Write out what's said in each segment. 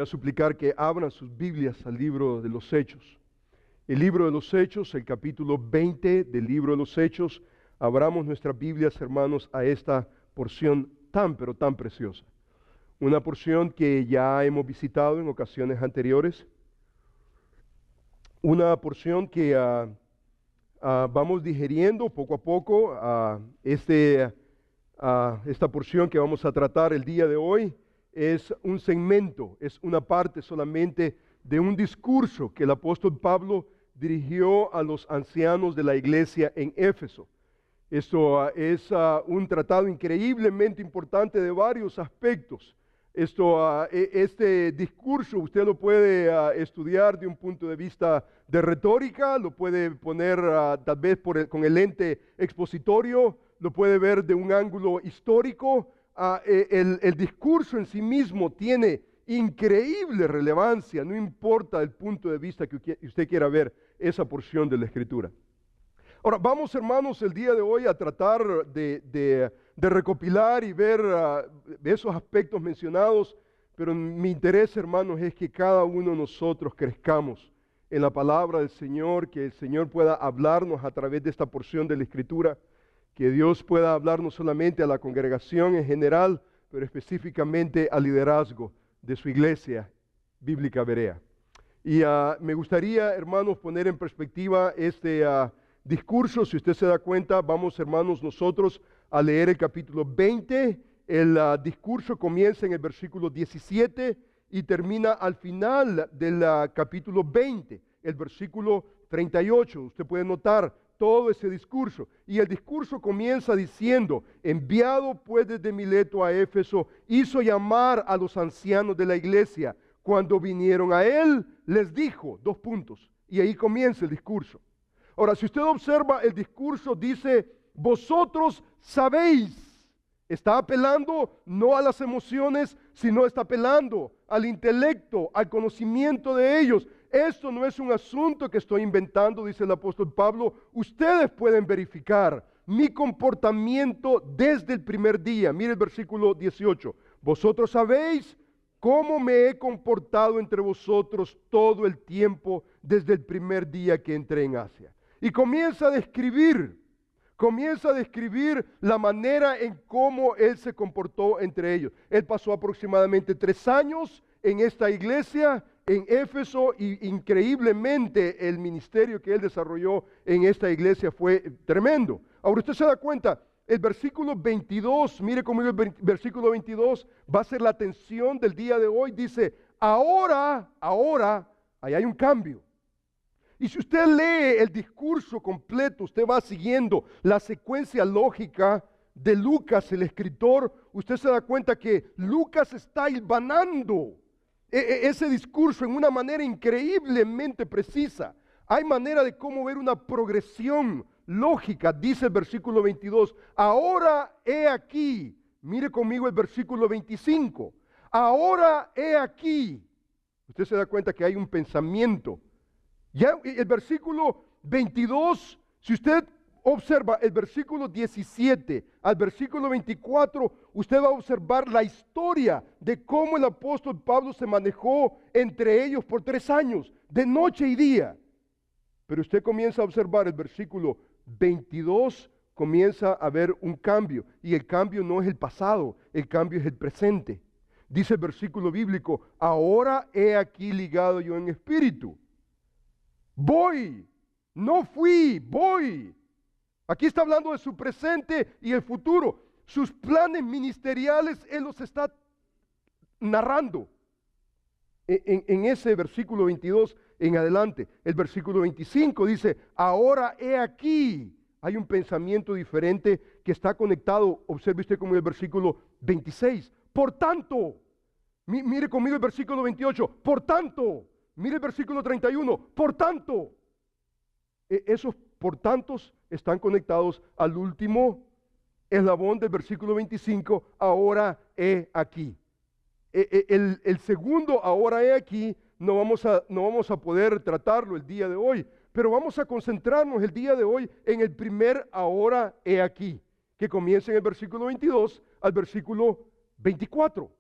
a suplicar que abran sus Biblias al libro de los Hechos. El libro de los Hechos, el capítulo 20 del libro de los Hechos. Abramos nuestras Biblias, hermanos, a esta porción tan, pero tan preciosa. Una porción que ya hemos visitado en ocasiones anteriores. Una porción que vamos digeriendo poco a poco. Esta porción que vamos a tratar el día de hoy es un segmento, es una parte solamente de un discurso que el apóstol Pablo dirigió a los ancianos de la iglesia en Éfeso. Esto es un tratado increíblemente importante de varios aspectos. Este discurso usted lo puede estudiar de un punto de vista de retórica, lo puede poner tal vez con el lente expositorio, lo puede ver de un ángulo histórico. El discurso en sí mismo tiene increíble relevancia, no importa el punto de vista que usted quiera ver esa porción de la Escritura. Ahora, vamos, hermanos, el día de hoy a tratar de recopilar y ver esos aspectos mencionados, pero mi interés, hermanos, es que cada uno de nosotros crezcamos en la palabra del Señor, que el Señor pueda hablarnos a través de esta porción de la Escritura, que Dios pueda hablar no solamente a la congregación en general, pero específicamente al liderazgo de su iglesia bíblica Berea. Y me gustaría, hermanos, poner en perspectiva este discurso. Si usted se da cuenta, vamos, hermanos, nosotros a leer el capítulo 20. El discurso comienza en el versículo 17 y termina al final del capítulo 20, el versículo 38. Usted puede notar todo ese discurso. Y el discurso comienza diciendo: enviado pues desde Mileto a Éfeso, hizo llamar a los ancianos de la iglesia. Cuando vinieron a él, les dijo, dos puntos, y ahí comienza el discurso. Ahora, si usted observa el discurso, dice, vosotros sabéis. Está apelando no a las emociones, sino está apelando al intelecto, al conocimiento de ellos. Esto no es un asunto que estoy inventando, dice el apóstol Pablo. Ustedes pueden verificar mi comportamiento desde el primer día. Mire el versículo 18. Vosotros sabéis cómo me he comportado entre vosotros todo el tiempo desde el primer día que entré en Asia. Y comienza a describir la manera en cómo él se comportó entre ellos. Él pasó aproximadamente 3 años en esta iglesia, en Éfeso, y increíblemente el ministerio que él desarrolló en esta iglesia fue tremendo. Ahora usted se da cuenta, el versículo 22, mire conmigo el versículo 22, va a ser la atención del día de hoy. Dice, ahora, ahí hay un cambio. Y si usted lee el discurso completo, usted va siguiendo la secuencia lógica de Lucas, el escritor, usted se da cuenta que Lucas está hilvanando ese discurso en una manera increíblemente precisa. Hay manera de cómo ver una progresión lógica. Dice el versículo 22, ahora he aquí, mire conmigo el versículo 25, ahora he aquí. Usted se da cuenta que hay un pensamiento. Ya el versículo 22, si usted observa el versículo 17 al versículo 24, usted va a observar la historia de cómo el apóstol Pablo se manejó entre ellos por 3 años, de noche y día. Pero usted comienza a observar el versículo 22, comienza a ver un cambio. Y el cambio no es el pasado, el cambio es el presente. Dice el versículo bíblico, ahora he aquí ligado yo en espíritu. Voy, no fui, voy. Aquí está hablando de su presente y el futuro. Sus planes ministeriales, él los está narrando en ese versículo 22 en adelante. El versículo 25 dice, ahora he aquí. Hay un pensamiento diferente que está conectado. Observe usted como el versículo 26. Por tanto, mire conmigo el versículo 28. Por tanto, mire el versículo 31. Por tanto, esos por tantos están conectados al último eslabón del versículo 25. Ahora he aquí. El segundo, ahora he aquí, no vamos a poder tratarlo el día de hoy, pero vamos a concentrarnos el día de hoy en el primer ahora he aquí, que comienza en el versículo 22 al versículo 24.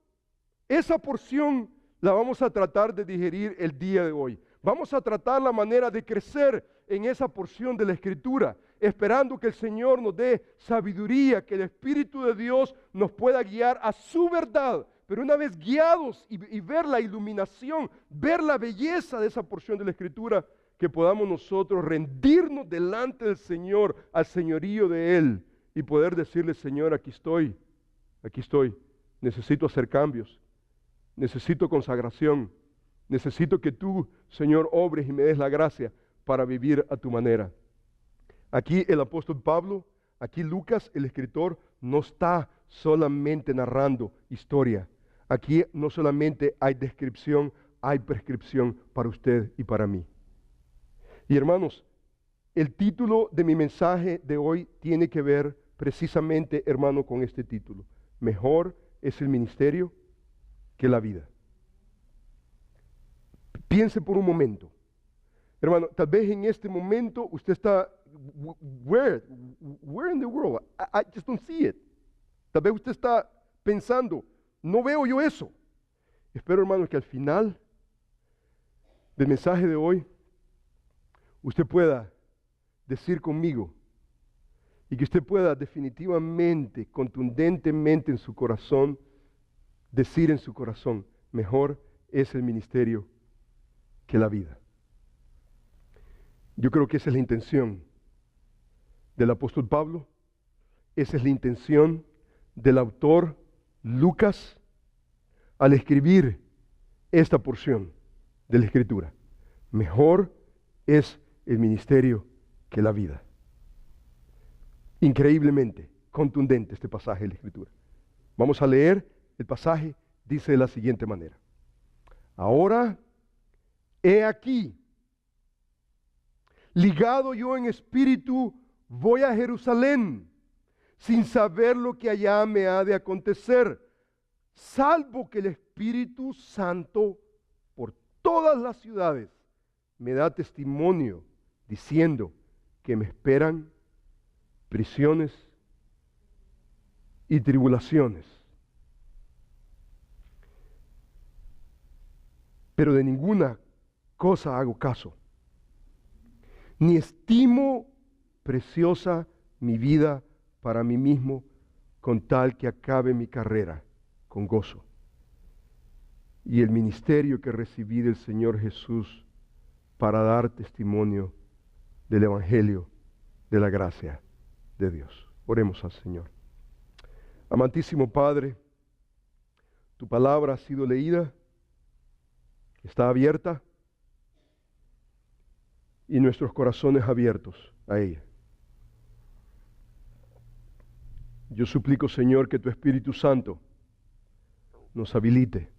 Esa porción la vamos a tratar de digerir el día de hoy. Vamos a tratar la manera de crecer en esa porción de la Escritura, esperando que el Señor nos dé sabiduría, que el Espíritu de Dios nos pueda guiar a su verdad. Pero una vez guiados y ver la iluminación, ver la belleza de esa porción de la Escritura, que podamos nosotros rendirnos delante del Señor, al señorío de Él, y poder decirle: Señor, aquí estoy, necesito hacer cambios, necesito consagración, necesito que tú, Señor, obres y me des la gracia para vivir a tu manera. Aquí el apóstol Pablo, aquí Lucas, el escritor, no está solamente narrando historia. Aquí no solamente hay descripción, hay prescripción para usted y para mí. Y hermanos, el título de mi mensaje de hoy tiene que ver precisamente, hermano, con este título. Mejor es el ministerio que la vida. Piense por un momento. Hermano, tal vez en este momento usted está, where in the world? I just don't see it. Tal vez usted está pensando, no veo yo eso. Espero, hermano, que al final del mensaje de hoy, usted pueda decir conmigo y que usted pueda definitivamente, contundentemente en su corazón, decir en su corazón: mejor es el ministerio que la vida. Yo creo que esa es la intención del apóstol Pablo, esa es la intención del autor Lucas al escribir esta porción de la Escritura. Mejor es el ministerio que la vida. Increíblemente contundente este pasaje de la Escritura. Vamos a leer el pasaje, dice de la siguiente manera: ahora, he aquí, ligado yo en espíritu, voy a Jerusalén, sin saber lo que allá me ha de acontecer, salvo que el Espíritu Santo por todas las ciudades me da testimonio, diciendo que me esperan prisiones y tribulaciones. Pero de ninguna cosa hago caso, ni estimo preciosa mi vida para mí mismo, con tal que acabe mi carrera con gozo y el ministerio que recibí del Señor Jesús para dar testimonio del Evangelio de la gracia de Dios. Oremos al Señor. Amantísimo Padre, tu palabra ha sido leída, está abierta, y nuestros corazones abiertos a ella. Yo suplico, Señor, que tu Espíritu Santo nos habilite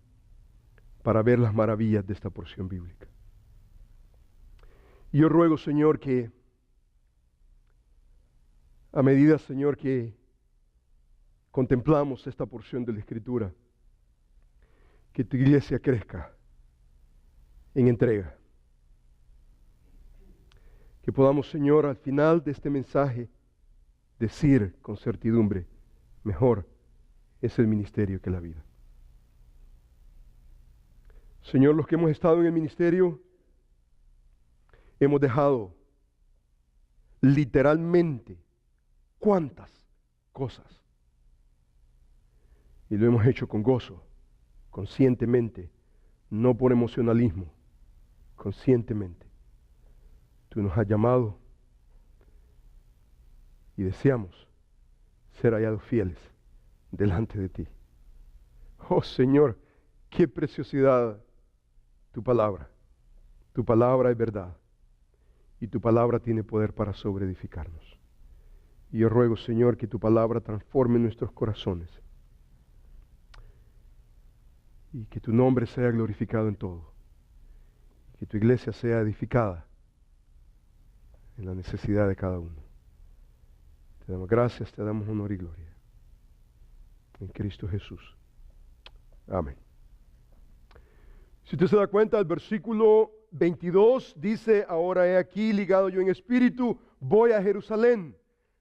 para ver las maravillas de esta porción bíblica. Y yo ruego, Señor, que a medida, Señor, que contemplamos esta porción de la Escritura, que tu iglesia crezca en entrega. Que podamos, Señor, al final de este mensaje decir con certidumbre: mejor es el ministerio que la vida. Señor, los que hemos estado en el ministerio, hemos dejado literalmente cuántas cosas. Y lo hemos hecho con gozo, conscientemente, no por emocionalismo, conscientemente. Tú nos has llamado y deseamos ser hallados fieles delante de ti. Oh Señor, qué preciosidad tu palabra. Tu palabra es verdad y tu palabra tiene poder para sobreedificarnos. Y yo ruego, Señor, que tu palabra transforme nuestros corazones y que tu nombre sea glorificado en todo. Que tu iglesia sea edificada en la necesidad de cada uno. Te damos gracias, te damos honor y gloria. En Cristo Jesús. Amén. Si usted se da cuenta, el versículo 22 dice: ahora he aquí, ligado yo en espíritu, voy a Jerusalén.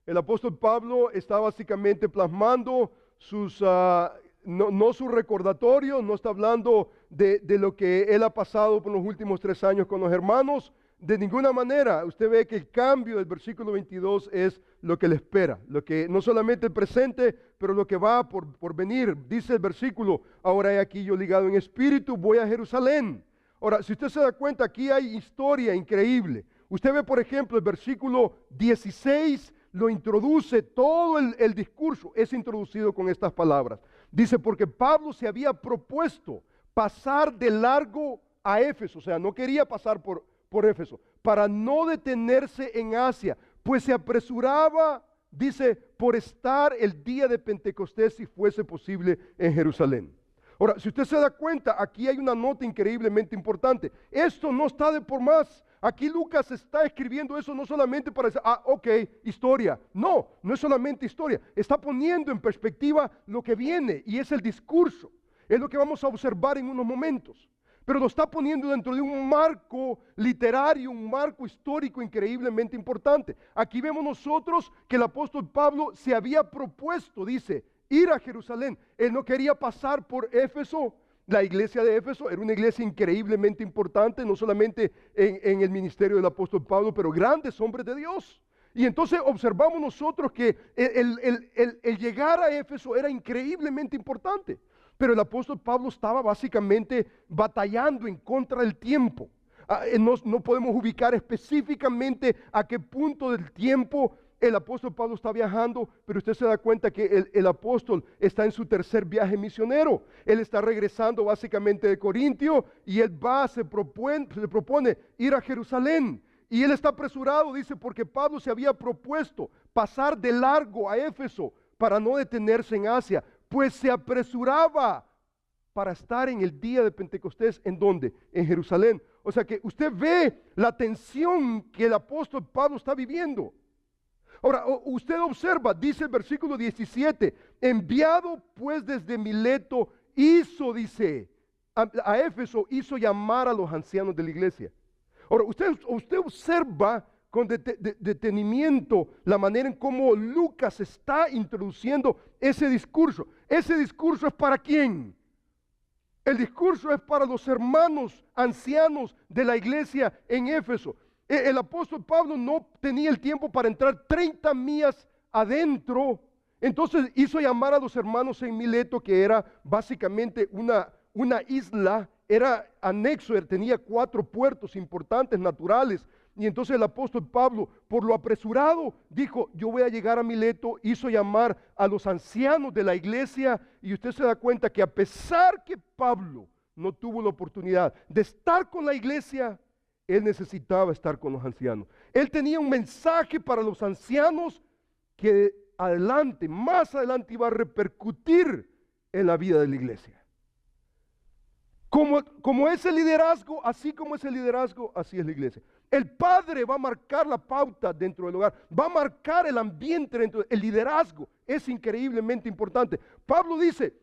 El apóstol Pablo está básicamente plasmando sus, no sus recordatorios, no está hablando de lo que él ha pasado por los últimos 3 años con los hermanos. De ninguna manera. Usted ve que el cambio del versículo 22 es lo que le espera, lo que no solamente el presente, pero lo que va por venir. Dice el versículo: ahora he aquí yo ligado en espíritu, voy a Jerusalén. Ahora, si usted se da cuenta, aquí hay historia increíble. Usted ve, por ejemplo, el versículo 16, lo introduce, todo el discurso es introducido con estas palabras. Dice: porque Pablo se había propuesto pasar de largo a Éfeso, o sea, no quería pasar por Éfeso, para no detenerse en Asia, pues se apresuraba, dice, por estar el día de Pentecostés, si fuese posible, en Jerusalén. Ahora, si usted se da cuenta, aquí hay una nota increíblemente importante. Esto no está de por más. Aquí Lucas está escribiendo eso no solamente para decir, ok, historia. No, no es solamente historia. Está poniendo en perspectiva lo que viene, y es el discurso. Es lo que vamos a observar en unos momentos. Pero lo está poniendo dentro de un marco literario, un marco histórico increíblemente importante. Aquí vemos nosotros que el apóstol Pablo se había propuesto, dice, ir a Jerusalén. Él no quería pasar por Éfeso. La iglesia de Éfeso era una iglesia increíblemente importante, no solamente en el ministerio del apóstol Pablo, pero grandes hombres de Dios. Y entonces observamos nosotros que el llegar a Éfeso era increíblemente importante. Pero el apóstol Pablo estaba básicamente batallando en contra del tiempo. No podemos ubicar específicamente a qué punto del tiempo el apóstol Pablo está viajando, pero usted se da cuenta que el apóstol está en su tercer viaje misionero. Él está regresando básicamente de Corintio y él se propone ir a Jerusalén. Y él está apresurado, dice, porque Pablo se había propuesto pasar de largo a Éfeso para no detenerse en Asia, pues se apresuraba para estar en el día de Pentecostés. ¿En dónde? En Jerusalén. O sea que usted ve la tensión que el apóstol Pablo está viviendo. Ahora, usted observa, dice el versículo 17, enviado pues desde Mileto, dice, a Éfeso, hizo llamar a los ancianos de la iglesia. Ahora, usted observa con detenimiento la manera en cómo Lucas está introduciendo ese discurso. Ese discurso es para ¿quién? El discurso es para los hermanos ancianos de la iglesia en Éfeso. El apóstol Pablo no tenía el tiempo para entrar 30 millas adentro. Entonces hizo llamar a los hermanos en Mileto, que era básicamente una isla, era anexo, tenía 4 puertos importantes, naturales. Y entonces el apóstol Pablo, por lo apresurado, dijo, yo voy a llegar a Mileto. Hizo llamar a los ancianos de la iglesia, y usted se da cuenta que a pesar que Pablo no tuvo la oportunidad de estar con la iglesia, él necesitaba estar con los ancianos. Él tenía un mensaje para los ancianos que más adelante iba a repercutir en la vida de la iglesia. Como es el liderazgo, así como es el liderazgo, así es la iglesia. El padre va a marcar la pauta dentro del hogar, va a marcar el ambiente dentro del liderazgo. Es increíblemente importante. Pablo dice,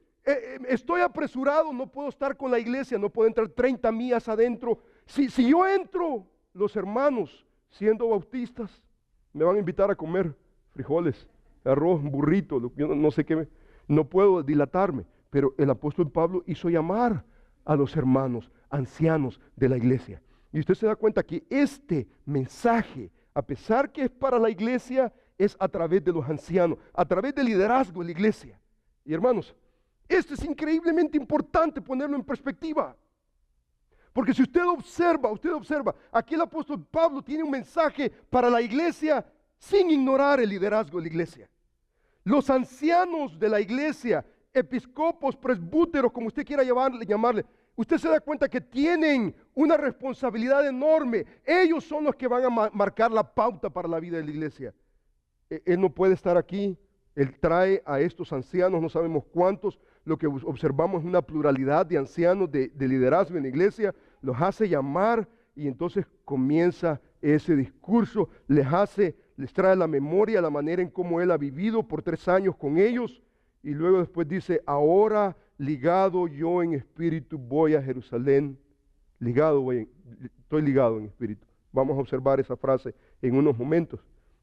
estoy apresurado, no puedo estar con la iglesia, no puedo entrar 30 millas adentro. Si yo entro, los hermanos, siendo bautistas, me van a invitar a comer frijoles, arroz, burrito, yo no sé qué, no puedo dilatarme. Pero el apóstol Pablo hizo llamar a los hermanos ancianos de la iglesia. Y usted se da cuenta que este mensaje, a pesar que es para la iglesia, es a través de los ancianos, a través del liderazgo de la iglesia. Y hermanos, esto es increíblemente importante ponerlo en perspectiva. Porque si usted observa, aquí el apóstol Pablo tiene un mensaje para la iglesia sin ignorar el liderazgo de la iglesia. Los ancianos de la iglesia, episcopos, presbúteros, como usted quiera llamarle, usted se da cuenta que tienen una responsabilidad enorme. Ellos son los que van a marcar la pauta para la vida de la iglesia. Él no puede estar aquí. Él trae a estos ancianos, no sabemos cuántos. Lo que observamos es una pluralidad de ancianos de liderazgo en la iglesia. Los hace llamar y entonces comienza ese discurso. Les trae a la memoria la manera en cómo él ha vivido por 3 años con ellos. Y luego después dice, ahora ligado yo en espíritu voy a Jerusalén. Estoy ligado en espíritu. Vamos a observar esa frase en unos momentos.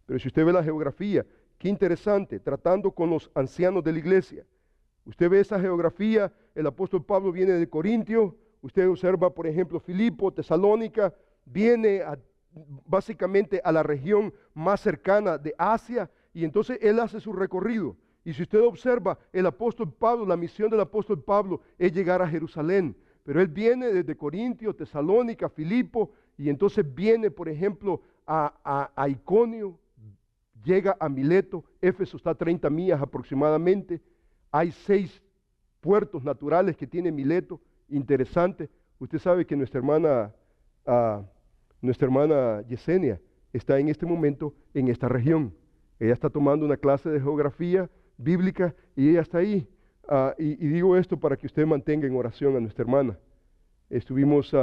Pero si usted ve la geografía, qué interesante, tratando con los ancianos de la iglesia. Usted ve esa geografía, el apóstol Pablo viene de Corintio, usted observa, por ejemplo, Filipo, Tesalónica, viene básicamente a la región más cercana de Asia, y entonces él hace su recorrido. Y si usted observa, el apóstol Pablo, la misión del apóstol Pablo es llegar a Jerusalén. Pero él viene desde Corintio, Tesalónica, Filipo, y entonces viene, por ejemplo, a Iconio, llega a Mileto. Éfeso está a 30 millas aproximadamente. Hay 6 puertos naturales que tiene Mileto. Interesante. Usted sabe que nuestra hermana Yesenia está en este momento en esta región. Ella está tomando una clase de geografía bíblica y ella está ahí. Y digo esto para que usted mantenga en oración a nuestra hermana. Estuvimos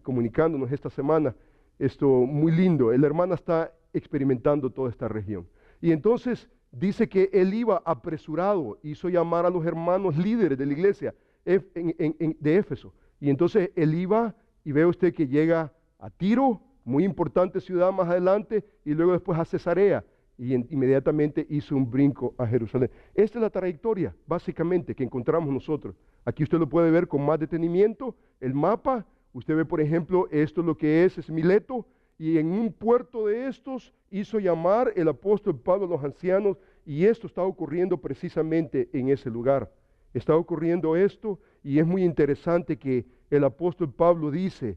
comunicándonos esta semana. Esto muy lindo. La hermana está experimentando toda esta región. Y entonces dice que él iba apresurado, hizo llamar a los hermanos líderes de la iglesia de Éfeso. Y entonces él iba, y ve usted que llega a Tiro, muy importante ciudad más adelante, y luego después a Cesarea, y inmediatamente hizo un brinco a Jerusalén. Esta es la trayectoria, básicamente, que encontramos nosotros. Aquí usted lo puede ver con más detenimiento, el mapa. Usted ve, por ejemplo, esto es lo que es Mileto, y en un puerto de estos hizo llamar el apóstol Pablo a los ancianos, y esto está ocurriendo precisamente en ese lugar. Está ocurriendo esto, y es muy interesante que el apóstol Pablo dice,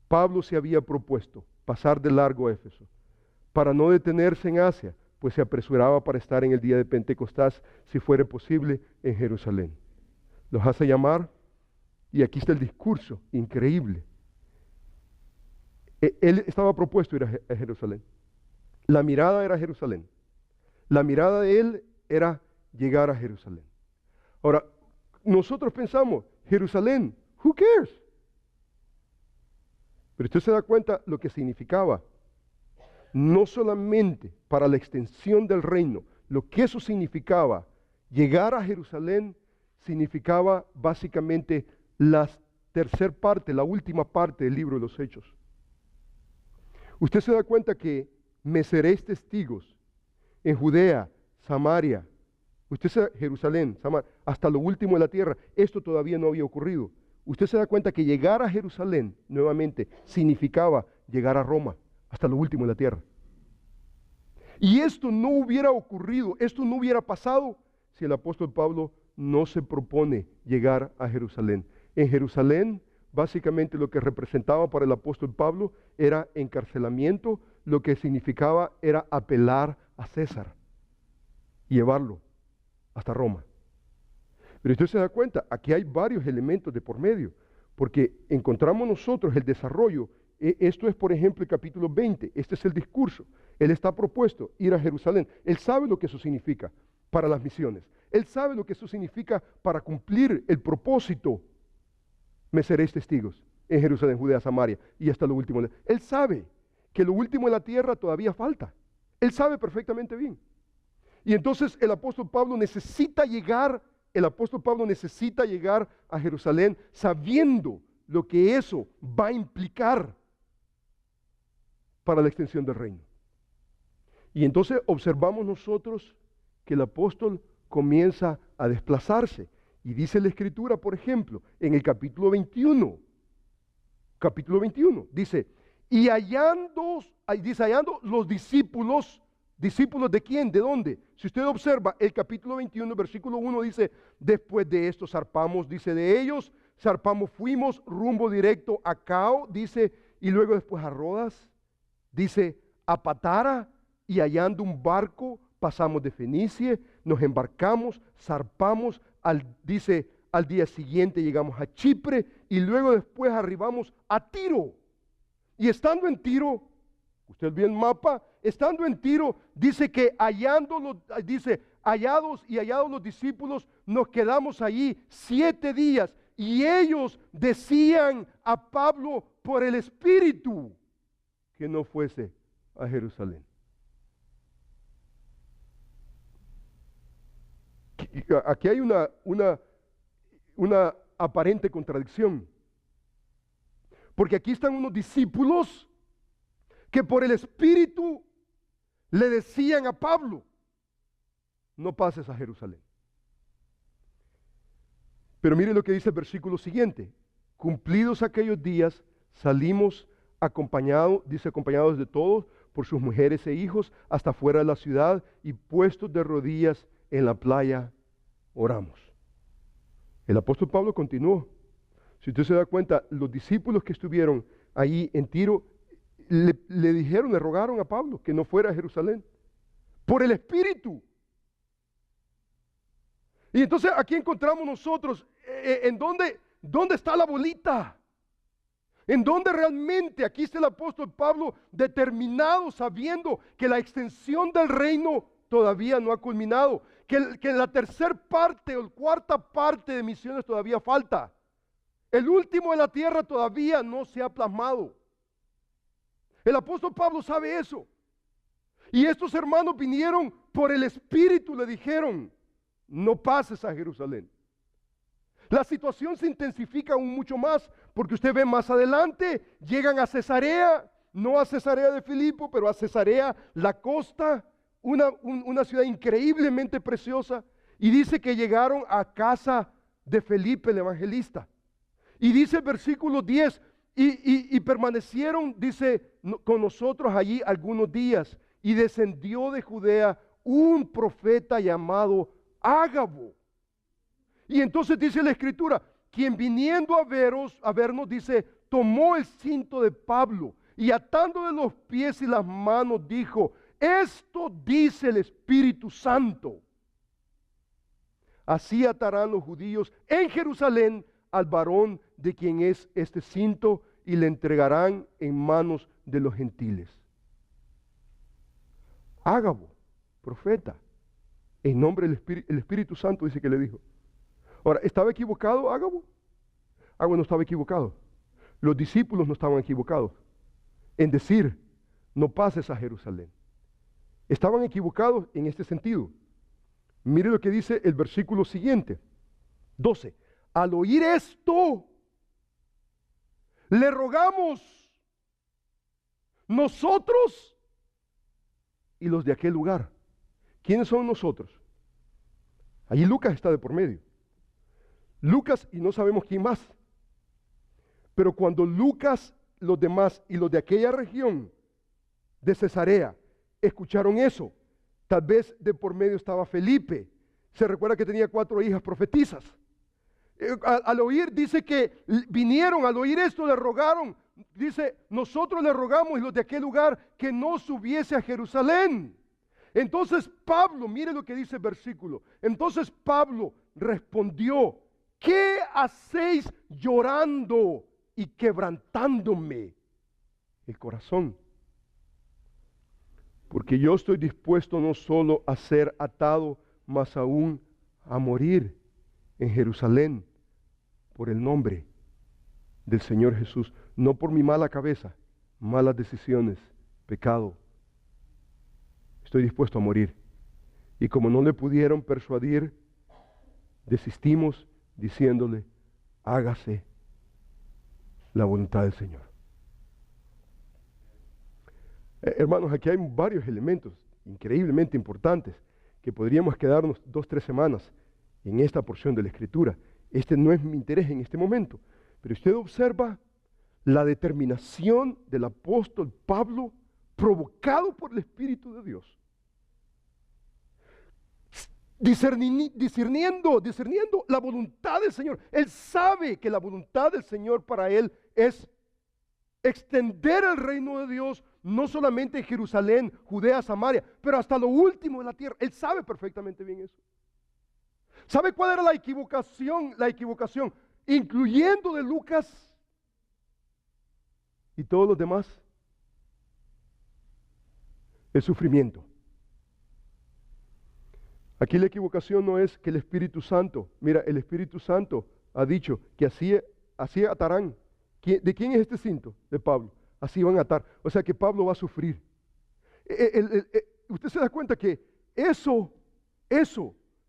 Pablo se había propuesto pasar de largo a Éfeso, para no detenerse en Asia, pues se apresuraba para estar en el día de Pentecostés, si fuera posible, en Jerusalén. Los hace llamar, y aquí está el discurso, increíble. Él estaba propuesto ir a Jerusalén. La mirada era Jerusalén. La mirada de él era llegar a Jerusalén. Ahora, nosotros pensamos, Jerusalén, who cares? Pero usted se da cuenta lo que significaba. No solamente para la extensión del reino, lo que eso significaba, llegar a Jerusalén significaba básicamente la tercera parte, la última parte del libro de los Hechos. Usted se da cuenta que me seréis testigos en Judea, Samaria, Jerusalén, Samaria, hasta lo último de la tierra. Esto todavía no había ocurrido. Usted se da cuenta que llegar a Jerusalén nuevamente significaba llegar a Roma, hasta lo último de la tierra. Y esto no hubiera ocurrido, esto no hubiera pasado si el apóstol Pablo no se propone llegar a Jerusalén. En Jerusalén, básicamente lo que representaba para el apóstol Pablo era encarcelamiento, lo que significaba era apelar a César y llevarlo hasta Roma. Pero usted se da cuenta, aquí hay varios elementos de por medio, porque encontramos nosotros el desarrollo. Esto es, por ejemplo, el capítulo 20, este es el discurso. Él está propuesto ir a Jerusalén. Él sabe lo que eso significa para las misiones. Él sabe lo que eso significa para cumplir el propósito. Me seréis testigos en Jerusalén, Judea, Samaria y hasta lo último. Él sabe que lo último de la tierra todavía falta. Él sabe perfectamente bien. Y entonces el apóstol Pablo necesita llegar a Jerusalén sabiendo lo que eso va a implicar para la extensión del reino. Y entonces observamos nosotros que el apóstol comienza a desplazarse. Y dice la Escritura, por ejemplo, en el capítulo 21, dice, y hallando los discípulos ¿de quién? ¿De dónde? Si usted observa el capítulo 21, versículo 1 dice, después de esto zarpamos, dice, de ellos, zarpamos, fuimos rumbo directo a Cao, dice, y luego después a Rodas, dice, a Patara, y hallando un barco, pasamos de Fenicia, nos embarcamos, zarpamos, dice, al día siguiente llegamos a Chipre, y luego después arribamos a Tiro. Y estando en Tiro, usted ve el mapa, estando en Tiro, dice que hallados los discípulos, nos quedamos allí 7 días, y ellos decían a Pablo por el Espíritu que no fuese a Jerusalén. Aquí hay una aparente contradicción, porque aquí están unos discípulos que por el Espíritu le decían a Pablo, no pases a Jerusalén. Pero mire lo que dice el versículo siguiente, Cumplidos aquellos días, salimos acompañados, dice, acompañados de todos, por sus mujeres e hijos, hasta fuera de la ciudad, y puestos de rodillas en la playa, oramos. El apóstol Pablo continuó. Si usted se da cuenta, los discípulos que estuvieron ahí en Tiro, le dijeron, le rogaron a Pablo que no fuera a Jerusalén, por el Espíritu. Y entonces aquí encontramos nosotros, ¿en dónde está la bolita? En donde realmente aquí está el apóstol Pablo determinado, sabiendo que la extensión del reino todavía no ha culminado, que la tercera parte o cuarta parte de misiones todavía falta. El último de la tierra todavía no se ha plasmado. El apóstol Pablo sabe eso. Y estos hermanos vinieron por el Espíritu, le dijeron, no pases a Jerusalén. La situación se intensifica aún mucho más, porque usted ve más adelante, llegan a Cesarea, no a Cesarea de Filipo, pero a Cesarea, la costa, una ciudad increíblemente preciosa, y dice que llegaron a casa de Felipe el evangelista. Y dice el versículo 10, y permanecieron, dice, con nosotros allí algunos días, y descendió de Judea un profeta llamado Ágabo. Y entonces dice la Escritura, quien viniendo a vernos, dice, tomó el cinto de Pablo y atándole los pies y las manos dijo, esto dice el Espíritu Santo. Así atarán los judíos en Jerusalén al varón de quien es este cinto y le entregarán en manos de los gentiles. Ágabo, profeta, en nombre del Espíritu Santo dice que le dijo. Ahora, ¿estaba equivocado Ágabo? Ágabo no estaba equivocado. Los discípulos no estaban equivocados en decir, no pases a Jerusalén. Estaban equivocados en este sentido. Mire lo que dice el versículo siguiente, 12. Al oír esto, le rogamos nosotros y los de aquel lugar. ¿Quiénes son nosotros? Allí Lucas está de por medio. Lucas y no sabemos quién más. Pero cuando Lucas, los demás y los de aquella región de Cesarea escucharon eso, tal vez de por medio estaba Felipe. Se recuerda que tenía 4 hijas profetisas. Al oír, dice que vinieron, al oír esto le rogaron, dice, nosotros le rogamos y los de aquel lugar que no subiese a Jerusalén. Entonces Pablo, mire lo que dice el versículo, entonces Pablo respondió, ¿qué hacéis llorando y quebrantándome el corazón? Porque yo estoy dispuesto no solo a ser atado, mas aún a morir en Jerusalén por el nombre del Señor Jesús, no por mi mala cabeza, malas decisiones, pecado. Estoy dispuesto a morir. Y como no le pudieron persuadir, desistimos diciéndole, hágase la voluntad del Señor. Hermanos, aquí hay varios elementos increíblemente importantes que podríamos quedarnos 2-3 semanas en esta porción de la Escritura. Este no es mi interés en este momento, pero usted observa la determinación del apóstol Pablo provocado por el Espíritu de Dios. Discerniendo la voluntad del Señor. Él sabe que la voluntad del Señor para él es extender el reino de Dios, no solamente en Jerusalén, Judea, Samaria, pero hasta lo último de la tierra. Él sabe perfectamente bien eso. ¿Sabe cuál era la equivocación? La equivocación, incluyendo de Lucas y todos los demás. El sufrimiento. Aquí la equivocación no es que el Espíritu Santo, mira, el Espíritu Santo ha dicho que así atarán. ¿De quién es este cinto? De Pablo. Así van a atar. O sea que Pablo va a sufrir. Usted se da cuenta que eso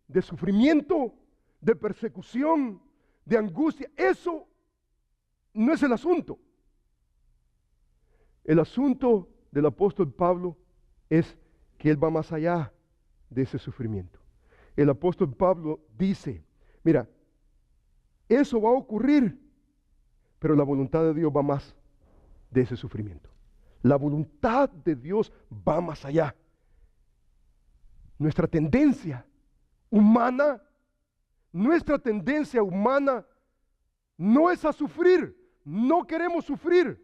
de sufrimiento, de persecución, de angustia, eso no es el asunto. El asunto del apóstol Pablo es que él va más allá de ese sufrimiento. El apóstol Pablo dice, mira, eso va a ocurrir, Pero la voluntad de Dios va más de ese sufrimiento. La voluntad de Dios va más allá. Nuestra tendencia humana no es a sufrir. No queremos sufrir.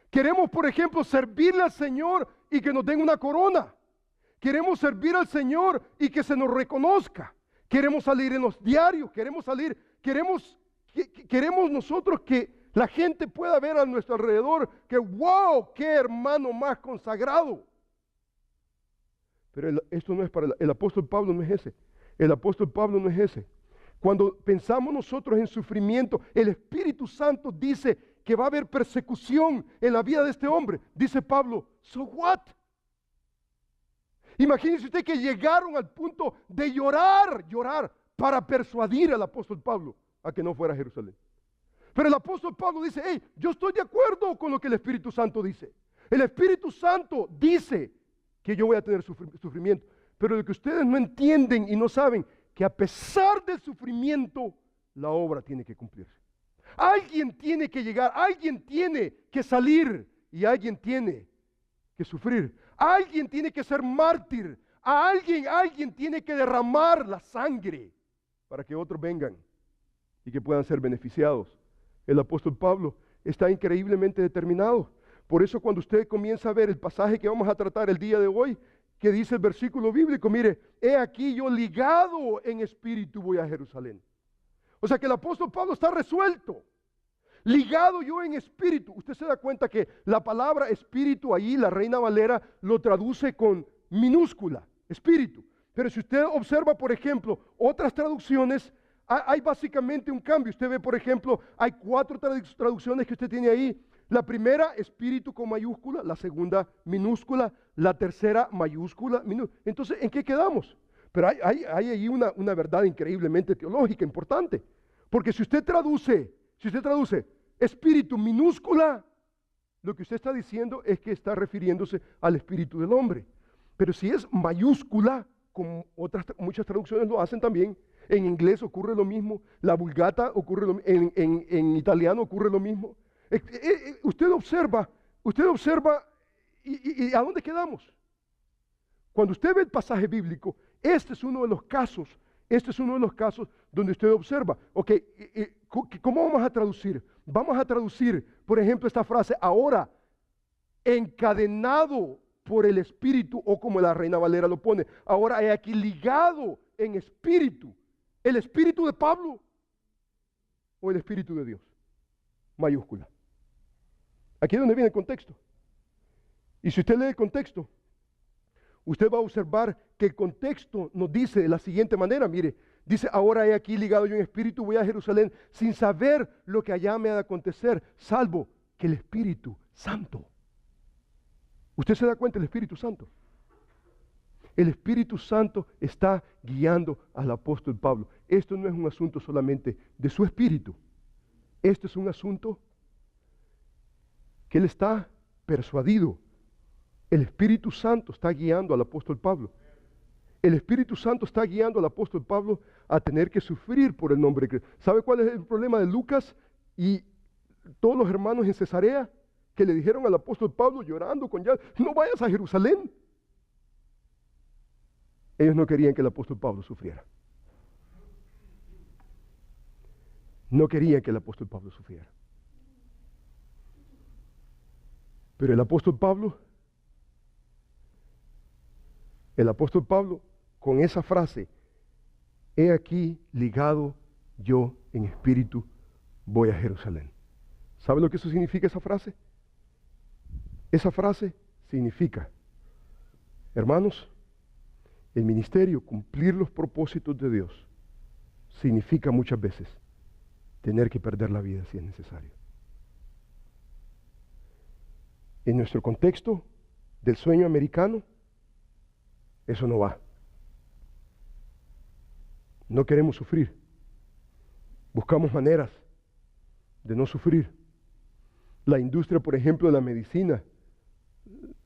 Queremos, por ejemplo, servirle al Señor y que nos den una corona. Queremos servir al Señor y que se nos reconozca. Queremos salir en los diarios, queremos nosotros que la gente pueda ver a nuestro alrededor que, wow, qué hermano más consagrado. Pero esto no es para el apóstol Pablo, no es ese. El apóstol Pablo no es ese. Cuando pensamos nosotros en sufrimiento, el Espíritu Santo dice que va a haber persecución en la vida de este hombre. Dice Pablo, so what? Imagínese usted que llegaron al punto de llorar para persuadir al apóstol Pablo a que no fuera a Jerusalén. Pero el apóstol Pablo dice, hey, yo estoy de acuerdo con lo que el Espíritu Santo dice. El Espíritu Santo dice que yo voy a tener sufrimiento. Pero lo que ustedes no entienden y no saben, que a pesar del sufrimiento, la obra tiene que cumplirse. Alguien tiene que llegar, alguien tiene que salir y alguien tiene que sufrir. Alguien tiene que ser mártir. Alguien tiene que derramar la sangre para que otros vengan y que puedan ser beneficiados. El apóstol Pablo está increíblemente determinado. Por eso cuando usted comienza a ver el pasaje que vamos a tratar el día de hoy, que dice el versículo bíblico, mire, he aquí yo ligado en espíritu voy a Jerusalén. O sea que el apóstol Pablo está resuelto. Ligado yo en espíritu. Usted se da cuenta que la palabra espíritu ahí, la Reina Valera lo traduce con minúscula, espíritu. Pero si usted observa, por ejemplo, otras traducciones, hay básicamente un cambio. Usted ve, por ejemplo, hay 4 traducciones que usted tiene ahí. La primera, espíritu con mayúscula, la segunda, minúscula, la tercera, mayúscula, minúscula. Entonces, ¿en qué quedamos? Pero hay ahí una verdad increíblemente teológica, importante. Porque si usted traduce espíritu minúscula, lo que usted está diciendo es que está refiriéndose al espíritu del hombre. Pero si es mayúscula, como muchas traducciones lo hacen también, en inglés ocurre lo mismo, la Vulgata ocurre lo mismo, en italiano ocurre lo mismo. Usted observa, y ¿a dónde quedamos? Cuando usted ve el pasaje bíblico, este es uno de los casos donde usted observa, ok, ¿cómo vamos a traducir? Vamos a traducir, por ejemplo, esta frase, ahora, encadenado por el Espíritu, o como la Reina Valera lo pone, ahora he aquí ligado en espíritu, el Espíritu de Pablo, o el Espíritu de Dios, mayúscula. Aquí es donde viene el contexto. Y si usted lee el contexto, usted va a observar que el contexto nos dice de la siguiente manera, mire, dice, ahora he aquí ligado yo en espíritu, voy a Jerusalén, sin saber lo que allá me ha de acontecer, salvo que el Espíritu Santo. ¿Usted se da cuenta del Espíritu Santo? El Espíritu Santo está guiando al apóstol Pablo. Esto no es un asunto solamente de su espíritu. Esto es un asunto que él está persuadido. El Espíritu Santo está guiando al apóstol Pablo. El Espíritu Santo está guiando al apóstol Pablo a tener que sufrir por el nombre de Cristo. ¿Sabe cuál es el problema de Lucas y todos los hermanos en Cesarea que le dijeron al apóstol Pablo llorando con llanto, no vayas a Jerusalén? Ellos no querían que el apóstol Pablo sufriera. No querían que el apóstol Pablo sufriera. Pero el apóstol Pablo, con esa frase, he aquí ligado yo en espíritu, voy a Jerusalén. ¿Sabe lo que eso significa, esa frase? Esa frase significa, hermanos, el ministerio, cumplir los propósitos de Dios, significa muchas veces tener que perder la vida si es necesario. En nuestro contexto del sueño americano, eso no va. No queremos sufrir. Buscamos maneras de no sufrir. La industria, por ejemplo, de la medicina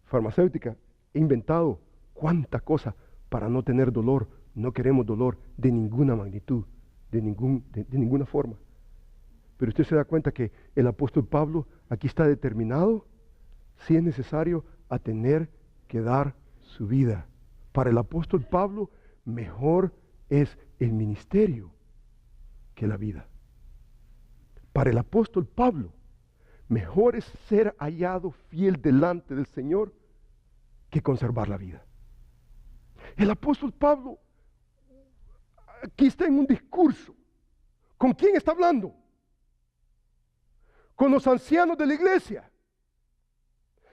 farmacéutica ha inventado cuánta cosa para no tener dolor. No queremos dolor de ninguna magnitud, de ninguna forma. Pero usted se da cuenta que el apóstol Pablo aquí está determinado, si es necesario, a tener que dar su vida. Para el apóstol Pablo, mejor es el ministerio que la vida. Para el apóstol Pablo, mejor es ser hallado fiel delante del Señor que conservar la vida. El apóstol Pablo aquí está en un discurso. ¿Con quién está hablando? Con los ancianos de la iglesia.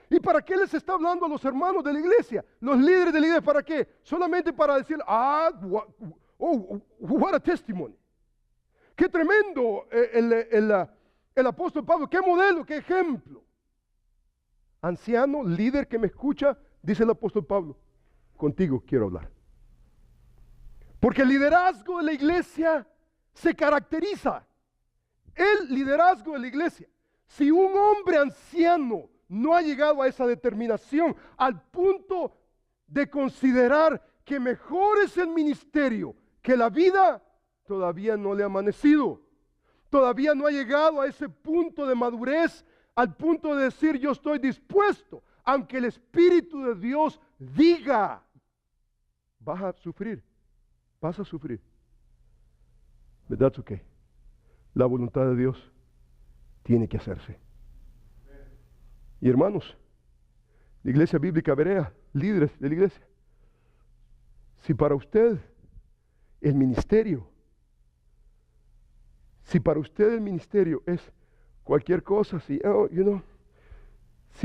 ¿Y para qué les está hablando a los hermanos de la iglesia? Los líderes de la iglesia, ¿para qué? Solamente para decir, what a testimony. Qué tremendo el apóstol Pablo, qué modelo, qué ejemplo. Anciano, líder que me escucha, dice el apóstol Pablo, contigo quiero hablar. Porque el liderazgo de la iglesia se caracteriza. El liderazgo de la iglesia. Si un hombre anciano no ha llegado a esa determinación, al punto de considerar que mejor es el ministerio que la vida, todavía no le ha amanecido. Todavía no ha llegado a ese punto de madurez, al punto de decir yo estoy dispuesto, aunque el Espíritu de Dios diga, vas a sufrir, vas a sufrir. But that's okay. La voluntad de Dios tiene que hacerse. Y hermanos, la Iglesia Bíblica Berea, líderes de la iglesia, si para usted el ministerio, si para usted el ministerio es cualquier cosa, si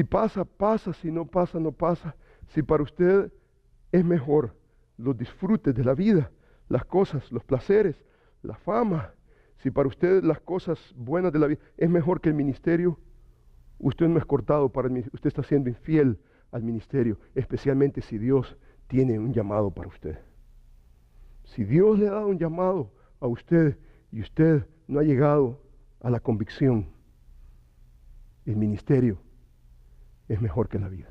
pasa, pasa, si no pasa, no pasa, si para usted es mejor los disfrutes de la vida, las cosas, los placeres, la fama, si para usted las cosas buenas de la vida es mejor que el ministerio, usted no es cortado para el ministerio, usted está siendo infiel al ministerio, especialmente si Dios tiene un llamado para usted. Si Dios le ha dado un llamado a usted y usted no ha llegado a la convicción, el ministerio es mejor que la vida.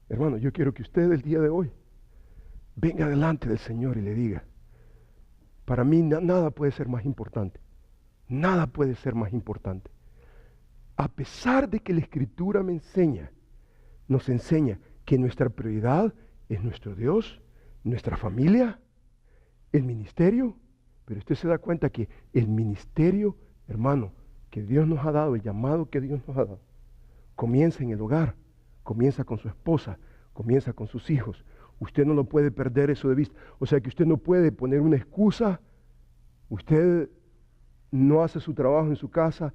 Hermano, yo quiero que usted el día de hoy venga delante del Señor y le diga, para mí nada puede ser más importante. Nada puede ser más importante. A pesar de que la Escritura nos enseña que nuestra prioridad es nuestro Dios, nuestra familia, el ministerio, pero usted se da cuenta que el ministerio, hermano, que Dios nos ha dado, el llamado que Dios nos ha dado, comienza en el hogar, comienza con su esposa, comienza con sus hijos. Usted no lo puede perder eso de vista. O sea que usted no puede poner una excusa. Usted no hace su trabajo en su casa.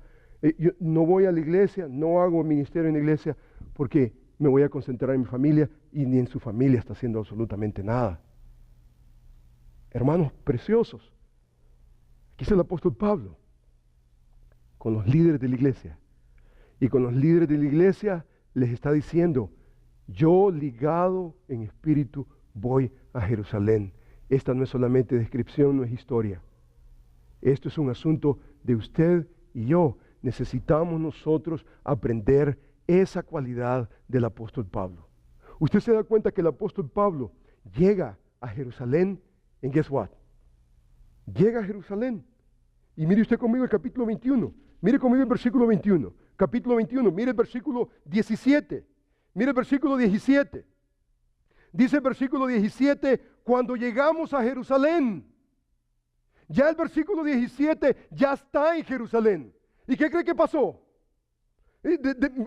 Yo no voy a la iglesia, no hago ministerio en la iglesia porque me voy a concentrar en mi familia y ni en su familia está haciendo absolutamente nada. Hermanos preciosos, aquí es el apóstol Pablo con los líderes de la iglesia. Y con los líderes de la iglesia les está diciendo, yo ligado en espíritu voy a Jerusalén. Esta no es solamente descripción, no es historia. Esto es un asunto de usted y yo. Necesitamos nosotros aprender esa cualidad del apóstol Pablo. Usted se da cuenta que el apóstol Pablo llega a Jerusalén, ¿en guess what? Llega a Jerusalén. Y mire usted conmigo el capítulo 21. Mire conmigo el versículo 21. Capítulo 21, mire el versículo 17. Mire el versículo 17. Dice el versículo 17, cuando llegamos a Jerusalén. Ya el versículo 17 ya está en Jerusalén. ¿Y qué cree que pasó?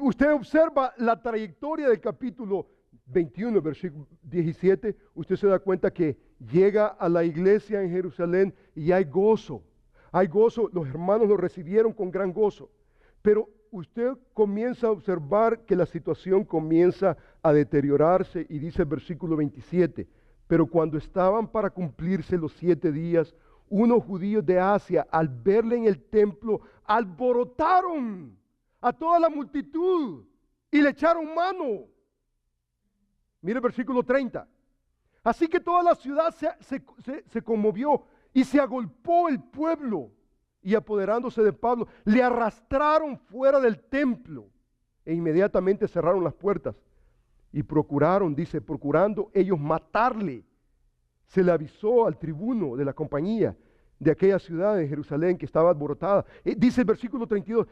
Usted observa la trayectoria del capítulo 21, versículo 17. Usted se da cuenta que llega a la iglesia en Jerusalén y hay gozo. Hay gozo, los hermanos lo recibieron con gran gozo. Pero usted comienza a observar que la situación comienza a deteriorarse y dice el versículo 27, pero cuando estaban para cumplirse los 7 días, unos judíos de Asia, al verle en el templo, alborotaron a toda la multitud y le echaron mano. Mire el versículo 30. Así que toda la ciudad se conmovió y se agolpó el pueblo. Y apoderándose de Pablo, le arrastraron fuera del templo e inmediatamente cerraron las puertas y procurando ellos matarle. Se le avisó al tribuno de la compañía de aquella ciudad de Jerusalén que estaba alborotada. Dice el versículo 32,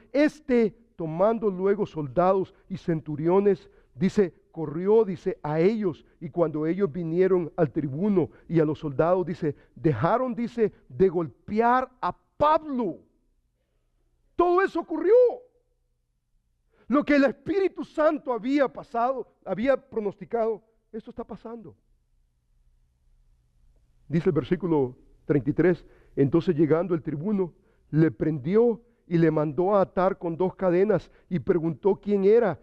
tomando luego soldados y centuriones, dice, corrió, dice, a ellos, y cuando ellos vinieron al tribuno y a los soldados, dice, dejaron, dice, de golpear a Pablo. Todo eso ocurrió. Lo que el Espíritu Santo había pasado, había pronosticado, esto está pasando. Dice el versículo 33, entonces llegando el tribuno, le prendió y le mandó a atar con 2 cadenas y preguntó quién era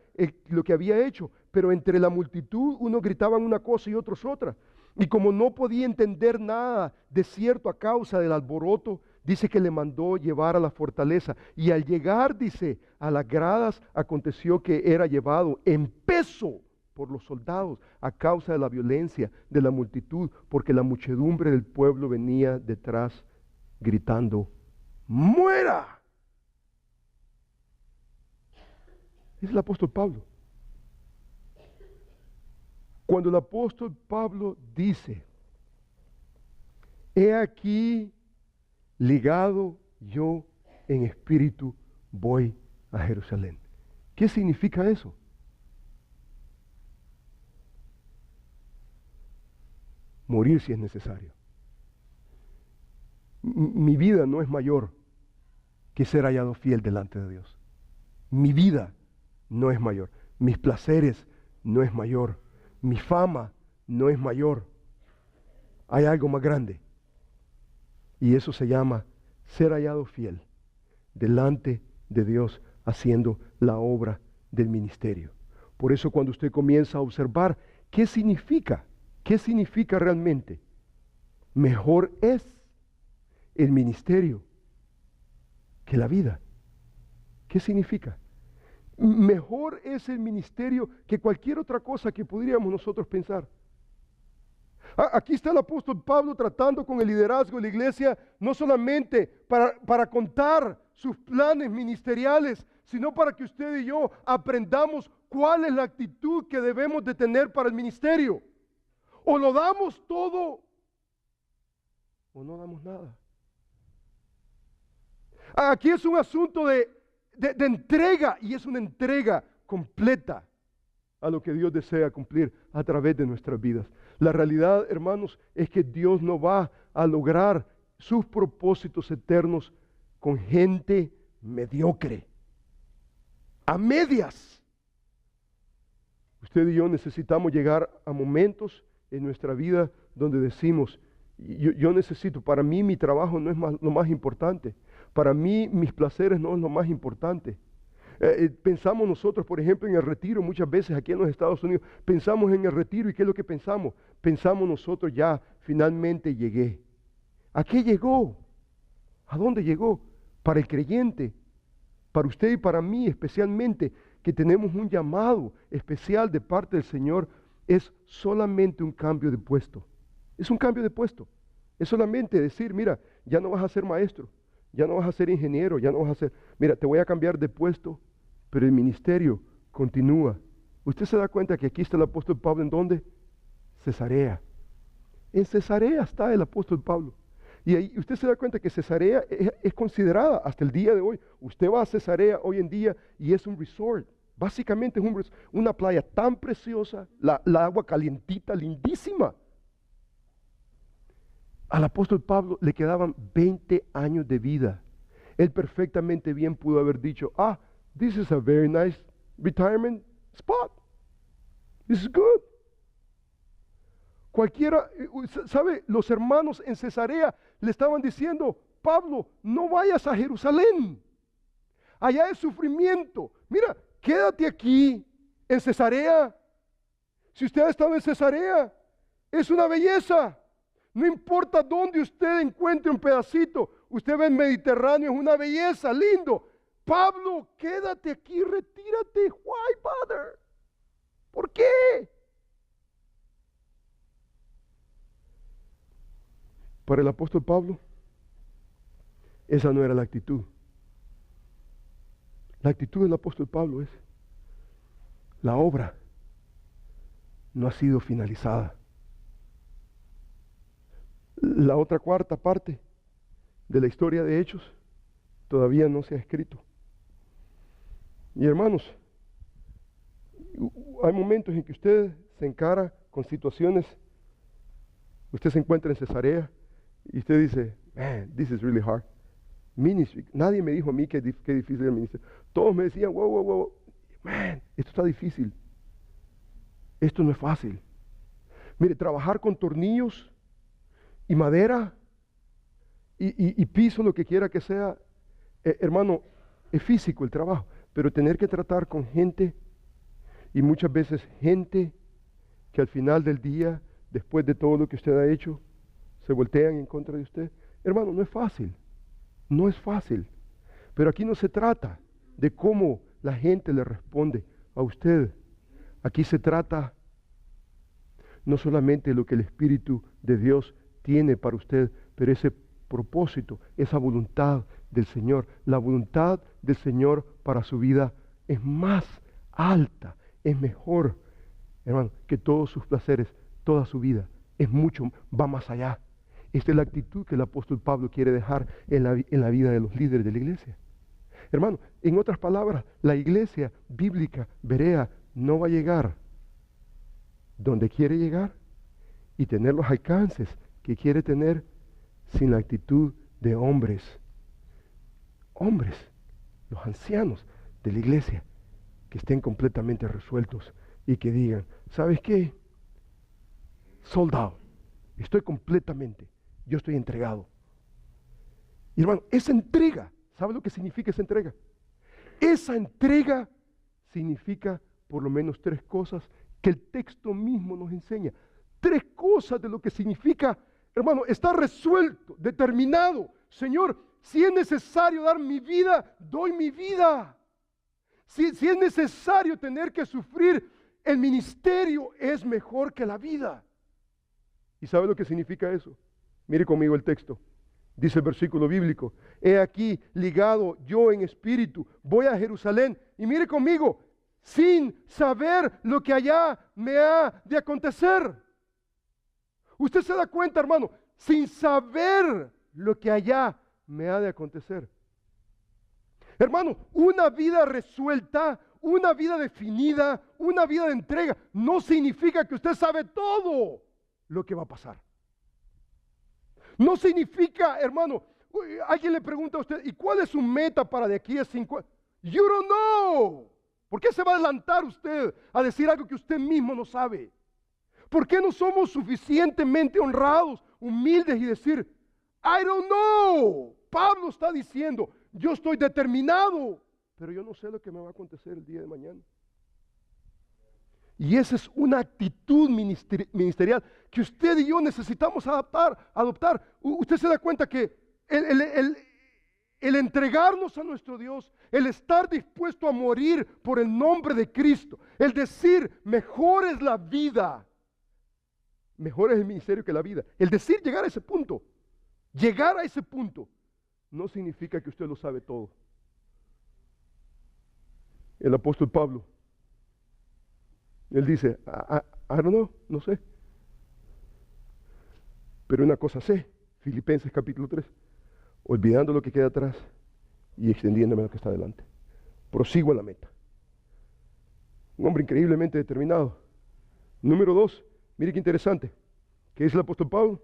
lo que había hecho. Pero entre la multitud unos gritaban una cosa y otros otra. Y como no podía entender nada de cierto a causa del alboroto, dice que le mandó llevar a la fortaleza. Y al llegar, dice, a las gradas, aconteció que era llevado en peso por los soldados a causa de la violencia de la multitud, porque la muchedumbre del pueblo venía detrás gritando, ¡muera! Es el apóstol Pablo. Cuando el apóstol Pablo dice, he aquí ligado yo en espíritu voy a Jerusalén. ¿Qué significa eso? Morir si es necesario. Mi vida no es mayor que ser hallado fiel delante de Dios. Mi vida no es mayor. Mis placeres no es mayor. Mi fama no es mayor. Hay algo más grande. Y eso se llama ser hallado fiel delante de Dios haciendo la obra del ministerio. Por eso cuando usted comienza a observar qué significa realmente, mejor es el ministerio que la vida. ¿Qué significa? Mejor es el ministerio que cualquier otra cosa que pudiéramos nosotros pensar. Aquí está el apóstol Pablo tratando con el liderazgo de la iglesia, no solamente para contar sus planes ministeriales, sino para que usted y yo aprendamos cuál es la actitud que debemos de tener para el ministerio. O lo damos todo, o no damos nada. Aquí es un asunto de entrega, y es una entrega completa a lo que Dios desea cumplir a través de nuestras vidas. La realidad, hermanos, es que Dios no va a lograr sus propósitos eternos con gente mediocre, a medias. Usted y yo necesitamos llegar a momentos en nuestra vida donde decimos, yo necesito, para mí mi trabajo no es lo más importante, para mí mis placeres no es lo más importante. Pensamos nosotros, por ejemplo, en el retiro, muchas veces aquí en los Estados Unidos, pensamos en el retiro y ¿qué es lo que pensamos? Pensamos nosotros, ya finalmente llegué. ¿A qué llegó? ¿A dónde llegó? Para el creyente, para usted y para mí especialmente, que tenemos un llamado especial de parte del Señor, es solamente un cambio de puesto. Es un cambio de puesto. Es solamente decir, mira, ya no vas a ser maestro, ya no vas a ser ingeniero, ya no vas a ser, mira, te voy a cambiar de puesto, pero el ministerio continúa. Usted se da cuenta que aquí está el apóstol Pablo, ¿en dónde? Cesarea. En Cesarea está el apóstol Pablo. Y ahí usted se da cuenta que Cesarea es considerada hasta el día de hoy. Usted va a Cesarea hoy en día y es un resort. Básicamente es una playa tan preciosa, la agua calientita, lindísima. Al apóstol Pablo le quedaban 20 años de vida. Él perfectamente bien pudo haber dicho, this is a very nice retirement spot. This is good. Cualquiera, ¿sabe? Los hermanos en Cesarea le estaban diciendo, Pablo, no vayas a Jerusalén. Allá es sufrimiento. Mira, quédate aquí en Cesarea. Si usted ha estado en Cesarea, es una belleza. No importa dónde usted encuentre un pedacito, usted ve el Mediterráneo, es una belleza, lindo. Pablo, quédate aquí, retírate. Why bother? ¿Por qué? Para el apóstol Pablo, esa no era la actitud. La actitud del apóstol Pablo es, la obra no ha sido finalizada. La otra cuarta parte de la historia de Hechos todavía no se ha escrito. Y hermanos, hay momentos en que usted se encara con situaciones, usted se encuentra en Cesarea y usted dice, man, this is really hard. Ministry. Nadie me dijo a mí que difícil era el ministerio. Todos me decían, wow, man, esto está difícil. Esto no es fácil. Mire, trabajar con tornillos y madera y piso, lo que quiera que sea, hermano, es físico el trabajo, pero tener que tratar con gente, y muchas veces gente que al final del día, después de todo lo que usted ha hecho, se voltean en contra de usted. Hermano, no es fácil. No es fácil. Pero aquí no se trata de cómo la gente le responde a usted. Aquí se trata no solamente de lo que el Espíritu de Dios tiene para usted, pero ese propósito, esa voluntad del Señor. La voluntad del Señor para su vida es más alta, es mejor, hermano, que todos sus placeres, toda su vida. Es mucho, va más allá. Esta es la actitud que el apóstol Pablo quiere dejar en la vida de los líderes de la iglesia. Hermano, en otras palabras, la iglesia bíblica, berea, no va a llegar donde quiere llegar y tener los alcances que quiere tener sin la actitud de hombres. Hombres, los ancianos de la iglesia, que estén completamente resueltos y que digan, ¿sabes qué? Soldado, yo estoy entregado. Y hermano, esa entrega, ¿sabe lo que significa esa entrega? Esa entrega significa por lo menos 3 cosas que el texto mismo nos enseña. 3 cosas de lo que significa, hermano, estar resuelto, determinado. Señor, si es necesario dar mi vida, doy mi vida. Si es necesario tener que sufrir, el ministerio es mejor que la vida. ¿Y sabe lo que significa eso? Mire conmigo el texto. Dice el versículo bíblico, he aquí ligado yo en espíritu, voy a Jerusalén. Y mire conmigo, sin saber lo que allá me ha de acontecer. Usted se da cuenta, hermano, sin saber lo que allá me ha de acontecer. Hermano, una vida resuelta, una vida definida, una vida de entrega, no significa que usted sabe todo lo que va a pasar. No significa, hermano, alguien le pregunta a usted, ¿y cuál es su meta para de aquí a 5 años? You don't know. ¿Por qué se va a adelantar usted a decir algo que usted mismo no sabe? ¿Por qué no somos suficientemente honrados, humildes y decir, I don't know? Pablo está diciendo, yo estoy determinado, pero yo no sé lo que me va a acontecer el día de mañana. Y esa es una actitud ministerial que usted y yo necesitamos adoptar. Usted se da cuenta que el entregarnos a nuestro Dios, el estar dispuesto a morir por el nombre de Cristo, el decir, mejor es la vida, mejor es el ministerio que la vida. El decir llegar a ese punto, no significa que usted lo sabe todo. El apóstol Pablo, él dice, I don't know, no sé. Pero una cosa sé, Filipenses capítulo 3, olvidando lo que queda atrás y extendiéndome a lo que está adelante. Prosigo a la meta. Un hombre increíblemente determinado. Número 2, mire qué interesante. ¿Qué dice el apóstol Pablo?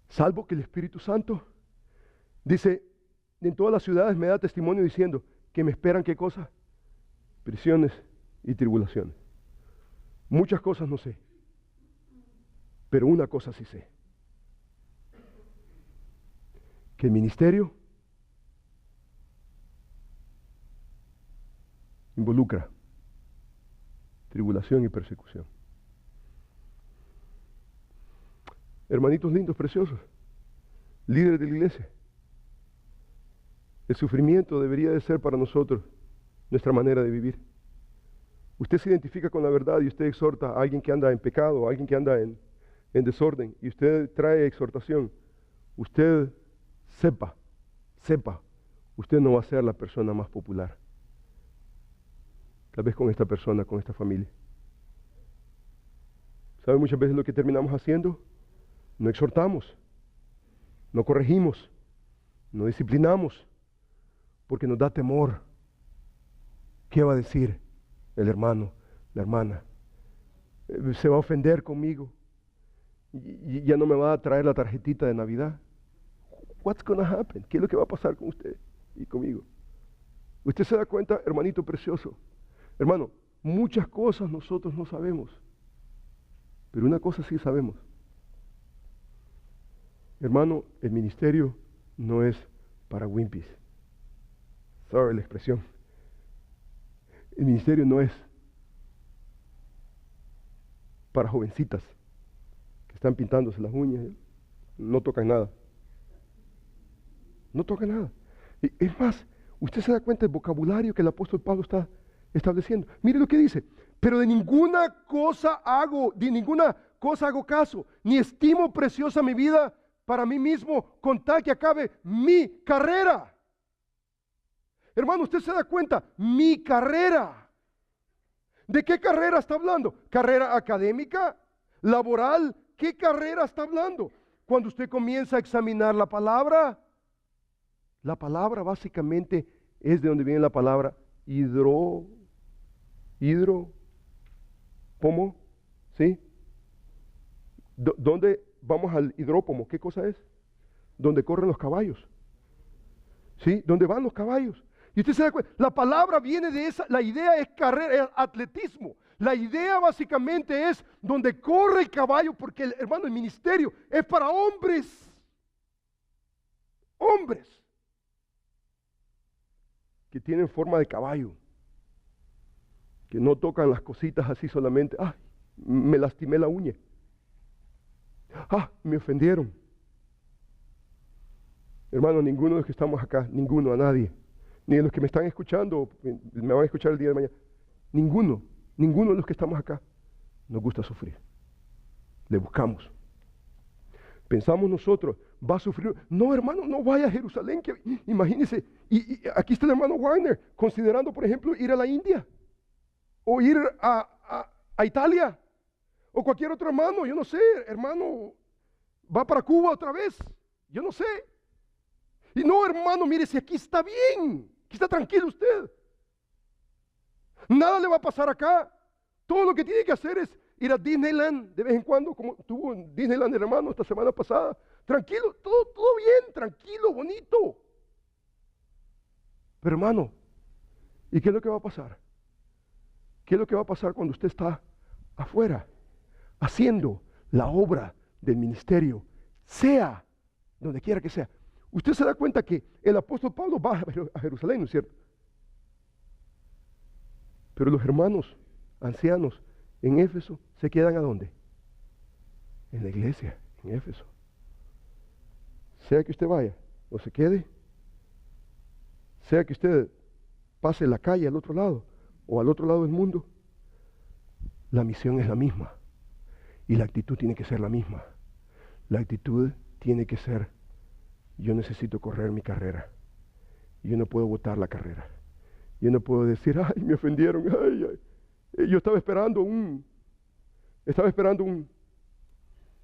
Salvo que el Espíritu Santo dice, en todas las ciudades me da testimonio diciendo que me esperan, ¿qué cosa? Prisiones y tribulaciones. Muchas cosas no sé, pero una cosa sí sé, que el ministerio involucra tribulación y persecución. Hermanitos lindos, preciosos, líderes de la iglesia, el sufrimiento debería de ser para nosotros nuestra manera de vivir. Usted se identifica con la verdad y usted exhorta a alguien que anda en pecado, a alguien que anda en desorden, y usted trae exhortación. Usted sepa, usted no va a ser la persona más popular. Tal vez con esta persona, con esta familia. ¿Sabe muchas veces lo que terminamos haciendo? No exhortamos. no corregimos, no disciplinamos, porque nos da temor. ¿Qué va a decir el hermano, la hermana? ¿Se va a ofender conmigo? ¿Y ya no me va a traer la tarjetita de Navidad? What's gonna happen? ¿Qué es lo que va a pasar con usted y conmigo? Usted se da cuenta, hermanito precioso. Hermano, muchas cosas nosotros no sabemos, pero una cosa sí sabemos. Hermano, el ministerio no es para wimpies. Sorry la expresión. El ministerio no es para jovencitas que están pintándose las uñas, no tocan nada. No tocan nada. Es más, usted se da cuenta del vocabulario que el apóstol Pablo está estableciendo. Mire lo que dice: pero de ninguna cosa hago caso, ni estimo preciosa mi vida para mí mismo, con tal que acabe mi carrera. Hermano, usted se da cuenta, mi carrera. ¿De qué carrera está hablando? ¿Carrera académica? ¿Laboral? ¿Qué carrera está hablando? Cuando usted comienza a examinar la palabra básicamente es de donde viene la palabra hidrópomo, ¿sí? ¿Dónde vamos al hidrópomo? ¿Qué cosa es? Donde corren los caballos, ¿sí? ¿Dónde van los caballos? Y usted se da cuenta, la palabra viene de esa, la idea es carrera, es atletismo. La idea básicamente es donde corre el caballo, porque hermano, el ministerio es para hombres. Hombres que tienen forma de caballo, que no tocan las cositas así solamente. ¡Ay! Me lastimé la uña. ¡Ah! Me ofendieron. Hermano, ninguno de los que estamos acá, ninguno, a nadie, ni de los que me están escuchando, me van a escuchar el día de mañana, ninguno de los que estamos acá nos gusta sufrir. Le buscamos. Pensamos nosotros, va a sufrir. No, hermano, no vaya a Jerusalén. Imagínese, y aquí está el hermano Wagner, considerando, por ejemplo, ir a la India, o ir a Italia, o cualquier otro hermano, yo no sé, hermano, va para Cuba otra vez, yo no sé. Y no, hermano, mire, si aquí está bien, aquí está tranquilo usted. Nada le va a pasar acá. Todo lo que tiene que hacer es ir a Disneyland de vez en cuando, como estuvo en Disneyland el hermano esta semana pasada. Tranquilo, todo bien, tranquilo, bonito. Pero hermano, ¿y qué es lo que va a pasar? ¿Qué es lo que va a pasar cuando usted está afuera, haciendo la obra del ministerio, sea donde quiera que sea? Usted se da cuenta que el apóstol Pablo va a Jerusalén, ¿no es cierto? Pero los hermanos ancianos en Éfeso se quedan ¿a dónde? En la iglesia, en Éfeso. Sea que usted vaya o se quede, sea que usted pase la calle al otro lado o al otro lado del mundo, la misión es la misma y la actitud tiene que ser la misma. La actitud tiene que ser: yo necesito correr mi carrera. Yo no puedo botar la carrera. Yo no puedo decir, ay, me ofendieron, ay. Yo estaba esperando un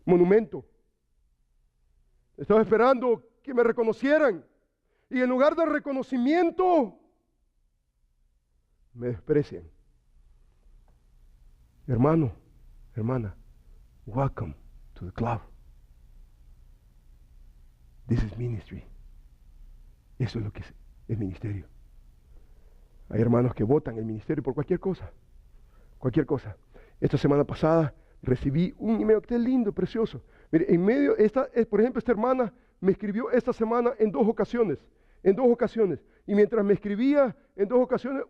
monumento. Estaba esperando que me reconocieran. Y en lugar del reconocimiento, me desprecian. Hermano, hermana, welcome to the club. This is ministry. Eso es lo que es el ministerio. Hay hermanos que votan el ministerio por cualquier cosa. Cualquier cosa. Esta semana pasada recibí un email que es lindo, precioso. Mire, en medio, por ejemplo, esta hermana me escribió esta semana en dos ocasiones. Y mientras me escribía en dos ocasiones,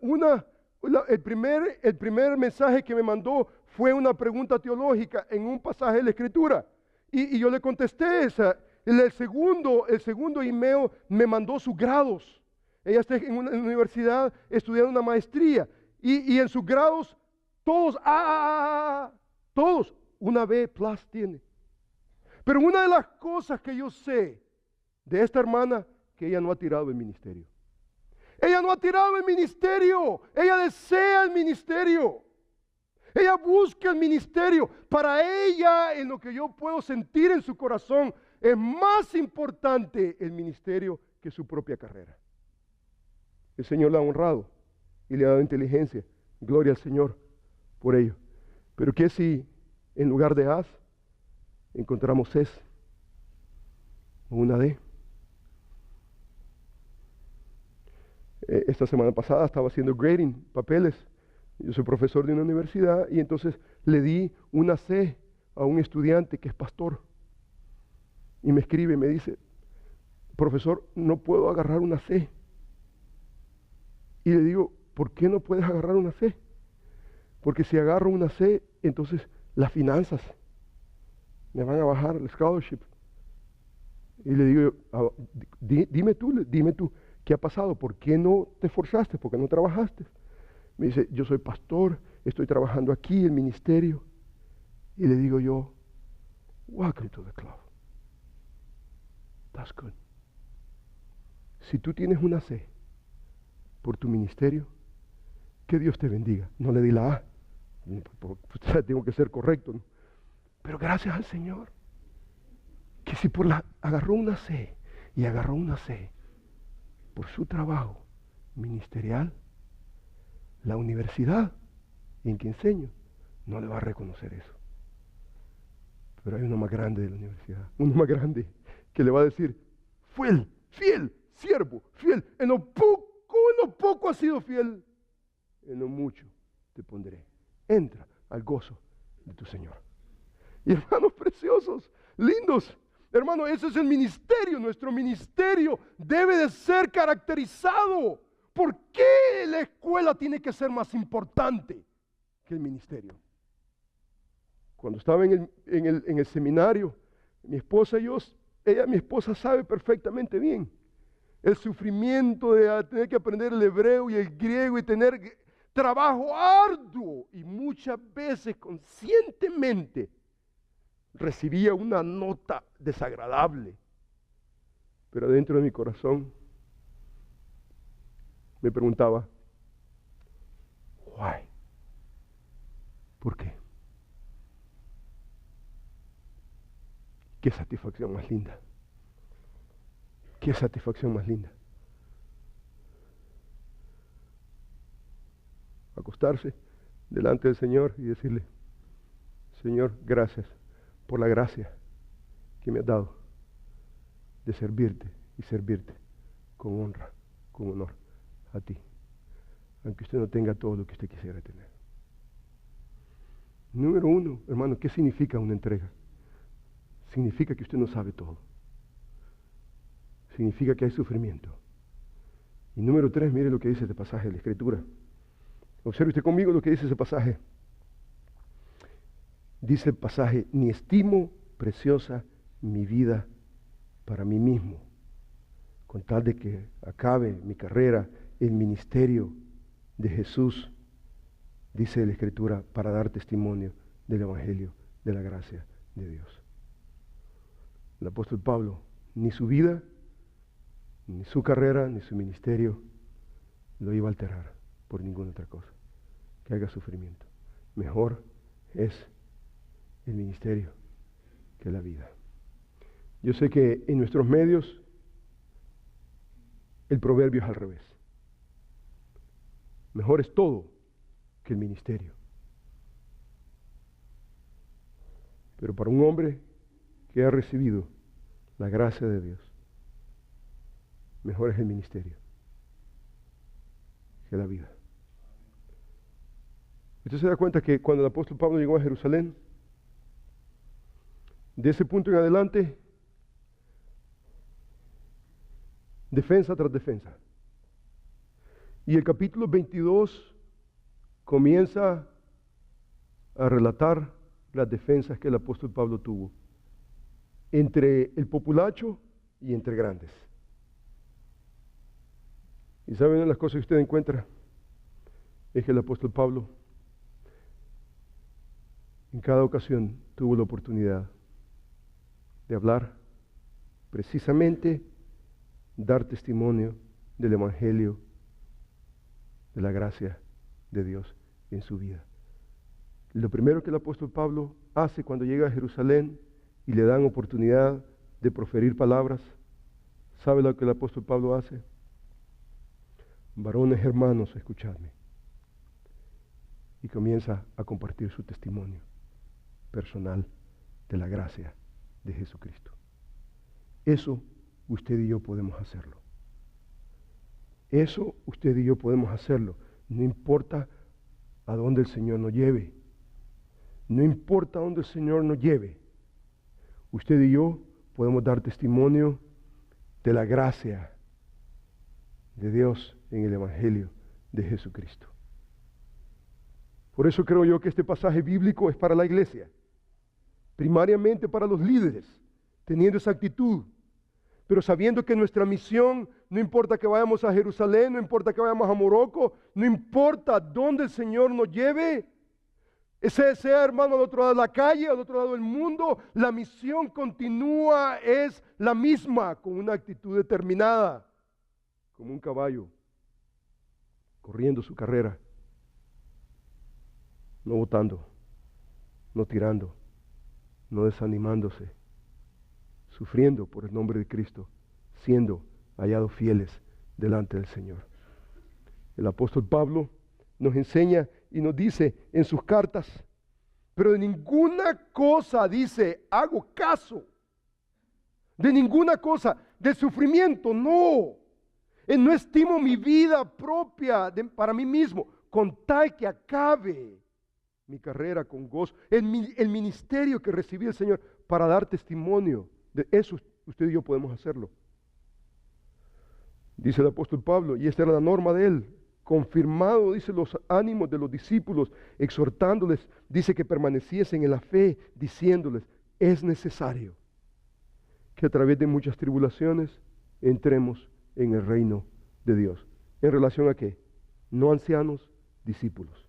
el primer mensaje que me mandó fue una pregunta teológica en un pasaje de la Escritura. Y yo le contesté esa. El segundo email me mandó sus grados. Ella está en una universidad estudiando una maestría. Y en sus grados, todos, todos, una B+ tiene. Pero una de las cosas que yo sé de esta hermana, que ella no ha tirado el ministerio. Ella no ha tirado el ministerio. Ella desea el ministerio. Ella busca el ministerio. Para ella, en lo que yo puedo sentir en su corazón, es más importante el ministerio que su propia carrera. El Señor la ha honrado y le ha dado inteligencia. Gloria al Señor por ello. Pero ¿qué si en lugar de as encontramos es o una D? Esta semana pasada estaba haciendo grading, papeles. Yo soy profesor de una universidad y entonces le di una C a un estudiante que es pastor. Y me escribe y me dice, profesor, no puedo agarrar una C. Y le digo, ¿por qué no puedes agarrar una C? Porque si agarro una C, entonces las finanzas me van a bajar el scholarship. Y le digo, dime tú, ¿qué ha pasado? ¿Por qué no te esforzaste? ¿Por qué no trabajaste? Me dice, yo soy pastor, estoy trabajando aquí, el ministerio. Y le digo yo, welcome to the club. That's good. Si tú tienes una C por tu ministerio, que Dios te bendiga. No le di la A, tengo que ser correcto, ¿no? Pero gracias al Señor, que si agarró una C y agarró una C por su trabajo ministerial, la universidad en que enseño no le va a reconocer eso. Pero hay uno más grande de la universidad, uno más grande que le va a decir, fiel, siervo, fiel, en lo poco has sido fiel, en lo mucho te pondré. Entra al gozo de tu Señor. Y hermanos preciosos, lindos, hermanos, ese es el ministerio. Nuestro ministerio debe de ser caracterizado. ¿Por qué la escuela tiene que ser más importante que el ministerio? Cuando estaba en el seminario, mi esposa y yo, mi esposa sabe perfectamente bien el sufrimiento de tener que aprender el hebreo y el griego y tener trabajo arduo, y muchas veces conscientemente recibía una nota desagradable, pero dentro de mi corazón me preguntaba, why? ¿Por qué? Qué satisfacción más linda. Qué satisfacción más linda. Acostarse delante del Señor y decirle, Señor, gracias por la gracia que me has dado de servirte y servirte con honra, con honor a ti, aunque usted no tenga todo lo que usted quisiera tener. Número uno, hermano, ¿qué significa una entrega? Significa que usted no sabe todo. Significa que hay sufrimiento. Y número tres, mire lo que dice este pasaje de la Escritura. Observe usted conmigo lo que dice ese pasaje. Dice el pasaje, ni estimo preciosa mi vida para mí mismo, con tal de que acabe mi carrera, el ministerio de Jesús, dice la Escritura, para dar testimonio del Evangelio, de la gracia de Dios. El apóstol Pablo, ni su vida, ni su carrera, ni su ministerio lo iba a alterar por ninguna otra cosa que haga sufrimiento. Mejor es el ministerio que la vida. Yo sé que en nuestros medios el proverbio es al revés. Mejor es todo que el ministerio. Pero para un hombre que ha recibido la gracia de Dios, mejor es el ministerio que la vida. Usted se da cuenta que cuando el apóstol Pablo llegó a Jerusalén, de ese punto en adelante, defensa tras defensa. Y el capítulo 22 comienza a relatar las defensas que el apóstol Pablo tuvo entre el populacho y entre grandes. Y saben, una de las cosas que usted encuentra es que el apóstol Pablo en cada ocasión tuvo la oportunidad de hablar, precisamente dar testimonio del Evangelio, de la gracia de Dios en su vida. Lo primero que el apóstol Pablo hace cuando llega a Jerusalén y le dan oportunidad de proferir palabras, ¿sabe lo que el apóstol Pablo hace? Varones hermanos, escuchadme. Y comienza a compartir su testimonio personal de la gracia de Jesucristo. Eso usted y yo podemos hacerlo. Eso usted y yo podemos hacerlo. No importa a dónde el Señor nos lleve. No importa a dónde el Señor nos lleve. Usted y yo podemos dar testimonio de la gracia de Dios en el Evangelio de Jesucristo. Por eso creo yo que este pasaje bíblico es para la iglesia, primariamente para los líderes, teniendo esa actitud, pero sabiendo que nuestra misión, no importa que vayamos a Jerusalén, no importa que vayamos a Morocco, no importa dónde el Señor nos lleve, ese sea, hermano, al otro lado de la calle, al otro lado del mundo, la misión continúa, es la misma, con una actitud determinada, como un caballo, corriendo su carrera, no botando, no tirando, no desanimándose, sufriendo por el nombre de Cristo, siendo hallados fieles delante del Señor. El apóstol Pablo nos enseña y nos dice en sus cartas, pero de ninguna cosa, dice, hago caso. De ninguna cosa, del sufrimiento, no. No estimo mi vida propia para mí mismo, con tal que acabe mi carrera con gozo, el ministerio que recibí del Señor, para dar testimonio de eso. Usted y yo podemos hacerlo. Dice el apóstol Pablo, y esta era la norma de él, confirmado, dice, los ánimos de los discípulos, exhortándoles, dice que permaneciesen en la fe, diciéndoles, es necesario que a través de muchas tribulaciones entremos en el reino de Dios. ¿En relación a qué? No ancianos, discípulos.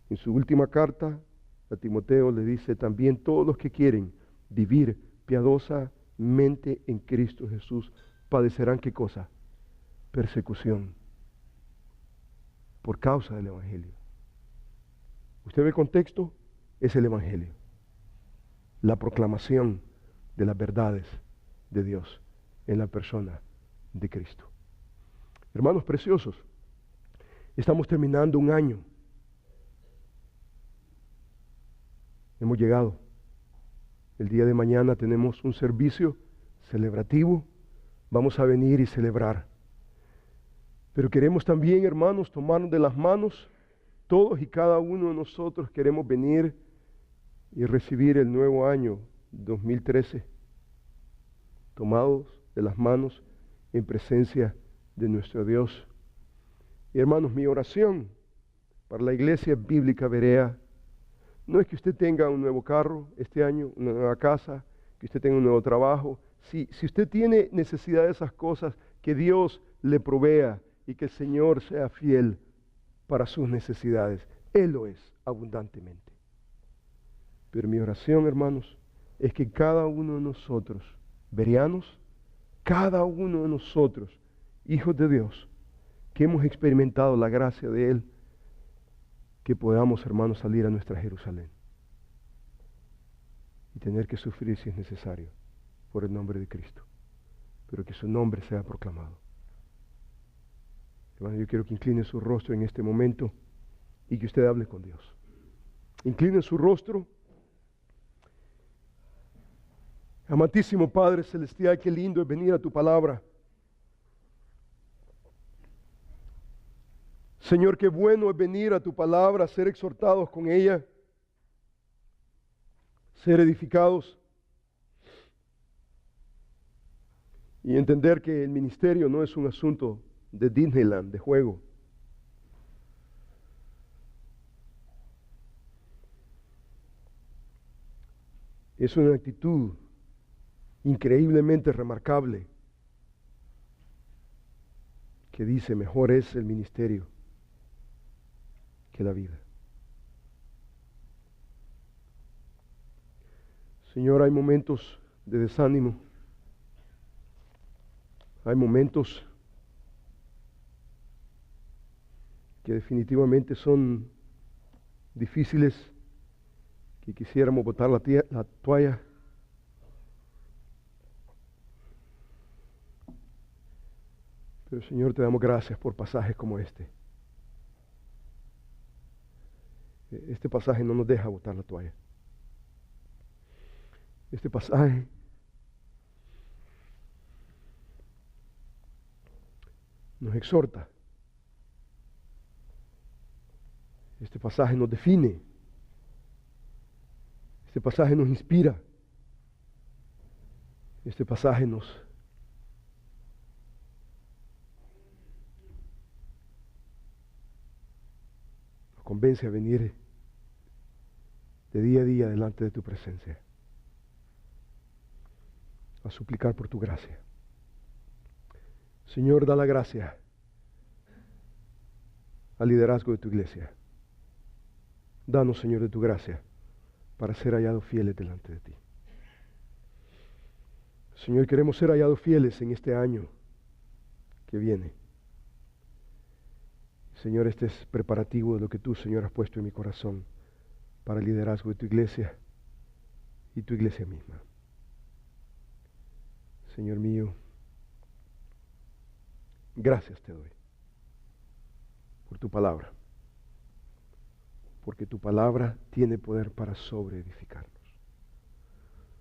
En su última carta a Timoteo le dice también, todos los que quieren vivir piadosamente en Cristo Jesús padecerán, ¿qué cosa? Persecución por causa del Evangelio. ¿Usted ve el contexto? Es el Evangelio, la proclamación de las verdades de Dios en la persona de Cristo. Hermanos preciosos, estamos terminando un año. Hemos llegado. El día de mañana tenemos un servicio celebrativo. Vamos a venir y celebrar. Pero queremos también, hermanos, tomarnos de las manos. Todos y cada uno de nosotros queremos venir y recibir el nuevo año 2013, tomados de las manos en presencia de nuestro Dios. Y hermanos, mi oración para la iglesia bíblica Berea no es que usted tenga un nuevo carro este año, una nueva casa, que usted tenga un nuevo trabajo. Si usted tiene necesidad de esas cosas, que Dios le provea y que el Señor sea fiel para sus necesidades. Él lo es abundantemente. Pero mi oración, hermanos, es que cada uno de nosotros, bereanos, cada uno de nosotros, hijos de Dios, que hemos experimentado la gracia de Él, que podamos, hermanos, salir a nuestra Jerusalén y tener que sufrir si es necesario por el nombre de Cristo, pero que su nombre sea proclamado. Hermano, yo quiero que incline su rostro en este momento y que usted hable con Dios. Incline su rostro. Amantísimo Padre Celestial, qué lindo es venir a tu palabra. Señor, qué bueno es venir a tu palabra, ser exhortados con ella, ser edificados y entender que el ministerio no es un asunto de Disneyland, de juego. Es una actitud increíblemente remarcable que dice, mejor es el ministerio que la vida. Señor, hay momentos de desánimo, hay momentos que definitivamente son difíciles, que quisiéramos botar la toalla, Pero Señor, te damos gracias por pasajes como este. Este pasaje no nos deja botar la toalla. Este pasaje nos exhorta. Este pasaje nos define. Este pasaje nos inspira. Este pasaje nos convence a venir de día a día delante de tu presencia, a suplicar por tu gracia. Señor, da la gracia al liderazgo de tu iglesia. Danos, Señor, de tu gracia para ser hallados fieles delante de ti. Señor, queremos ser hallados fieles en este año que viene. Señor, este es preparativo de lo que tú, Señor, has puesto en mi corazón para el liderazgo de tu iglesia y tu iglesia misma. Señor mío, gracias te doy por tu palabra, porque tu palabra tiene poder para sobreedificarnos.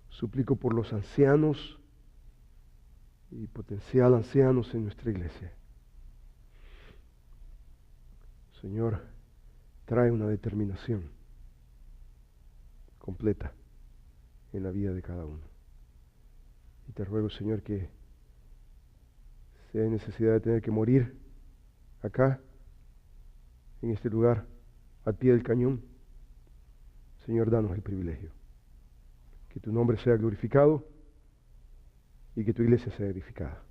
Suplico por los ancianos y potencial ancianos en nuestra iglesia. Señor, trae una determinación completa en la vida de cada uno. Y te ruego, Señor, que si hay necesidad de tener que morir acá, en este lugar, al pie del cañón, Señor, danos el privilegio. Que tu nombre sea glorificado y que tu iglesia sea edificada.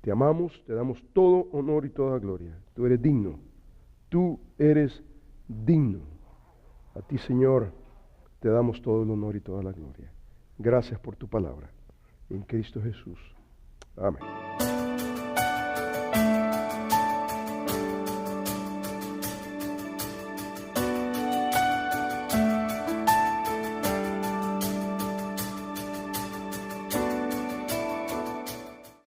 Te amamos, te damos todo honor y toda gloria. Tú eres digno. Tú eres digno. A ti, Señor, te damos todo el honor y toda la gloria. Gracias por tu palabra. En Cristo Jesús. Amén.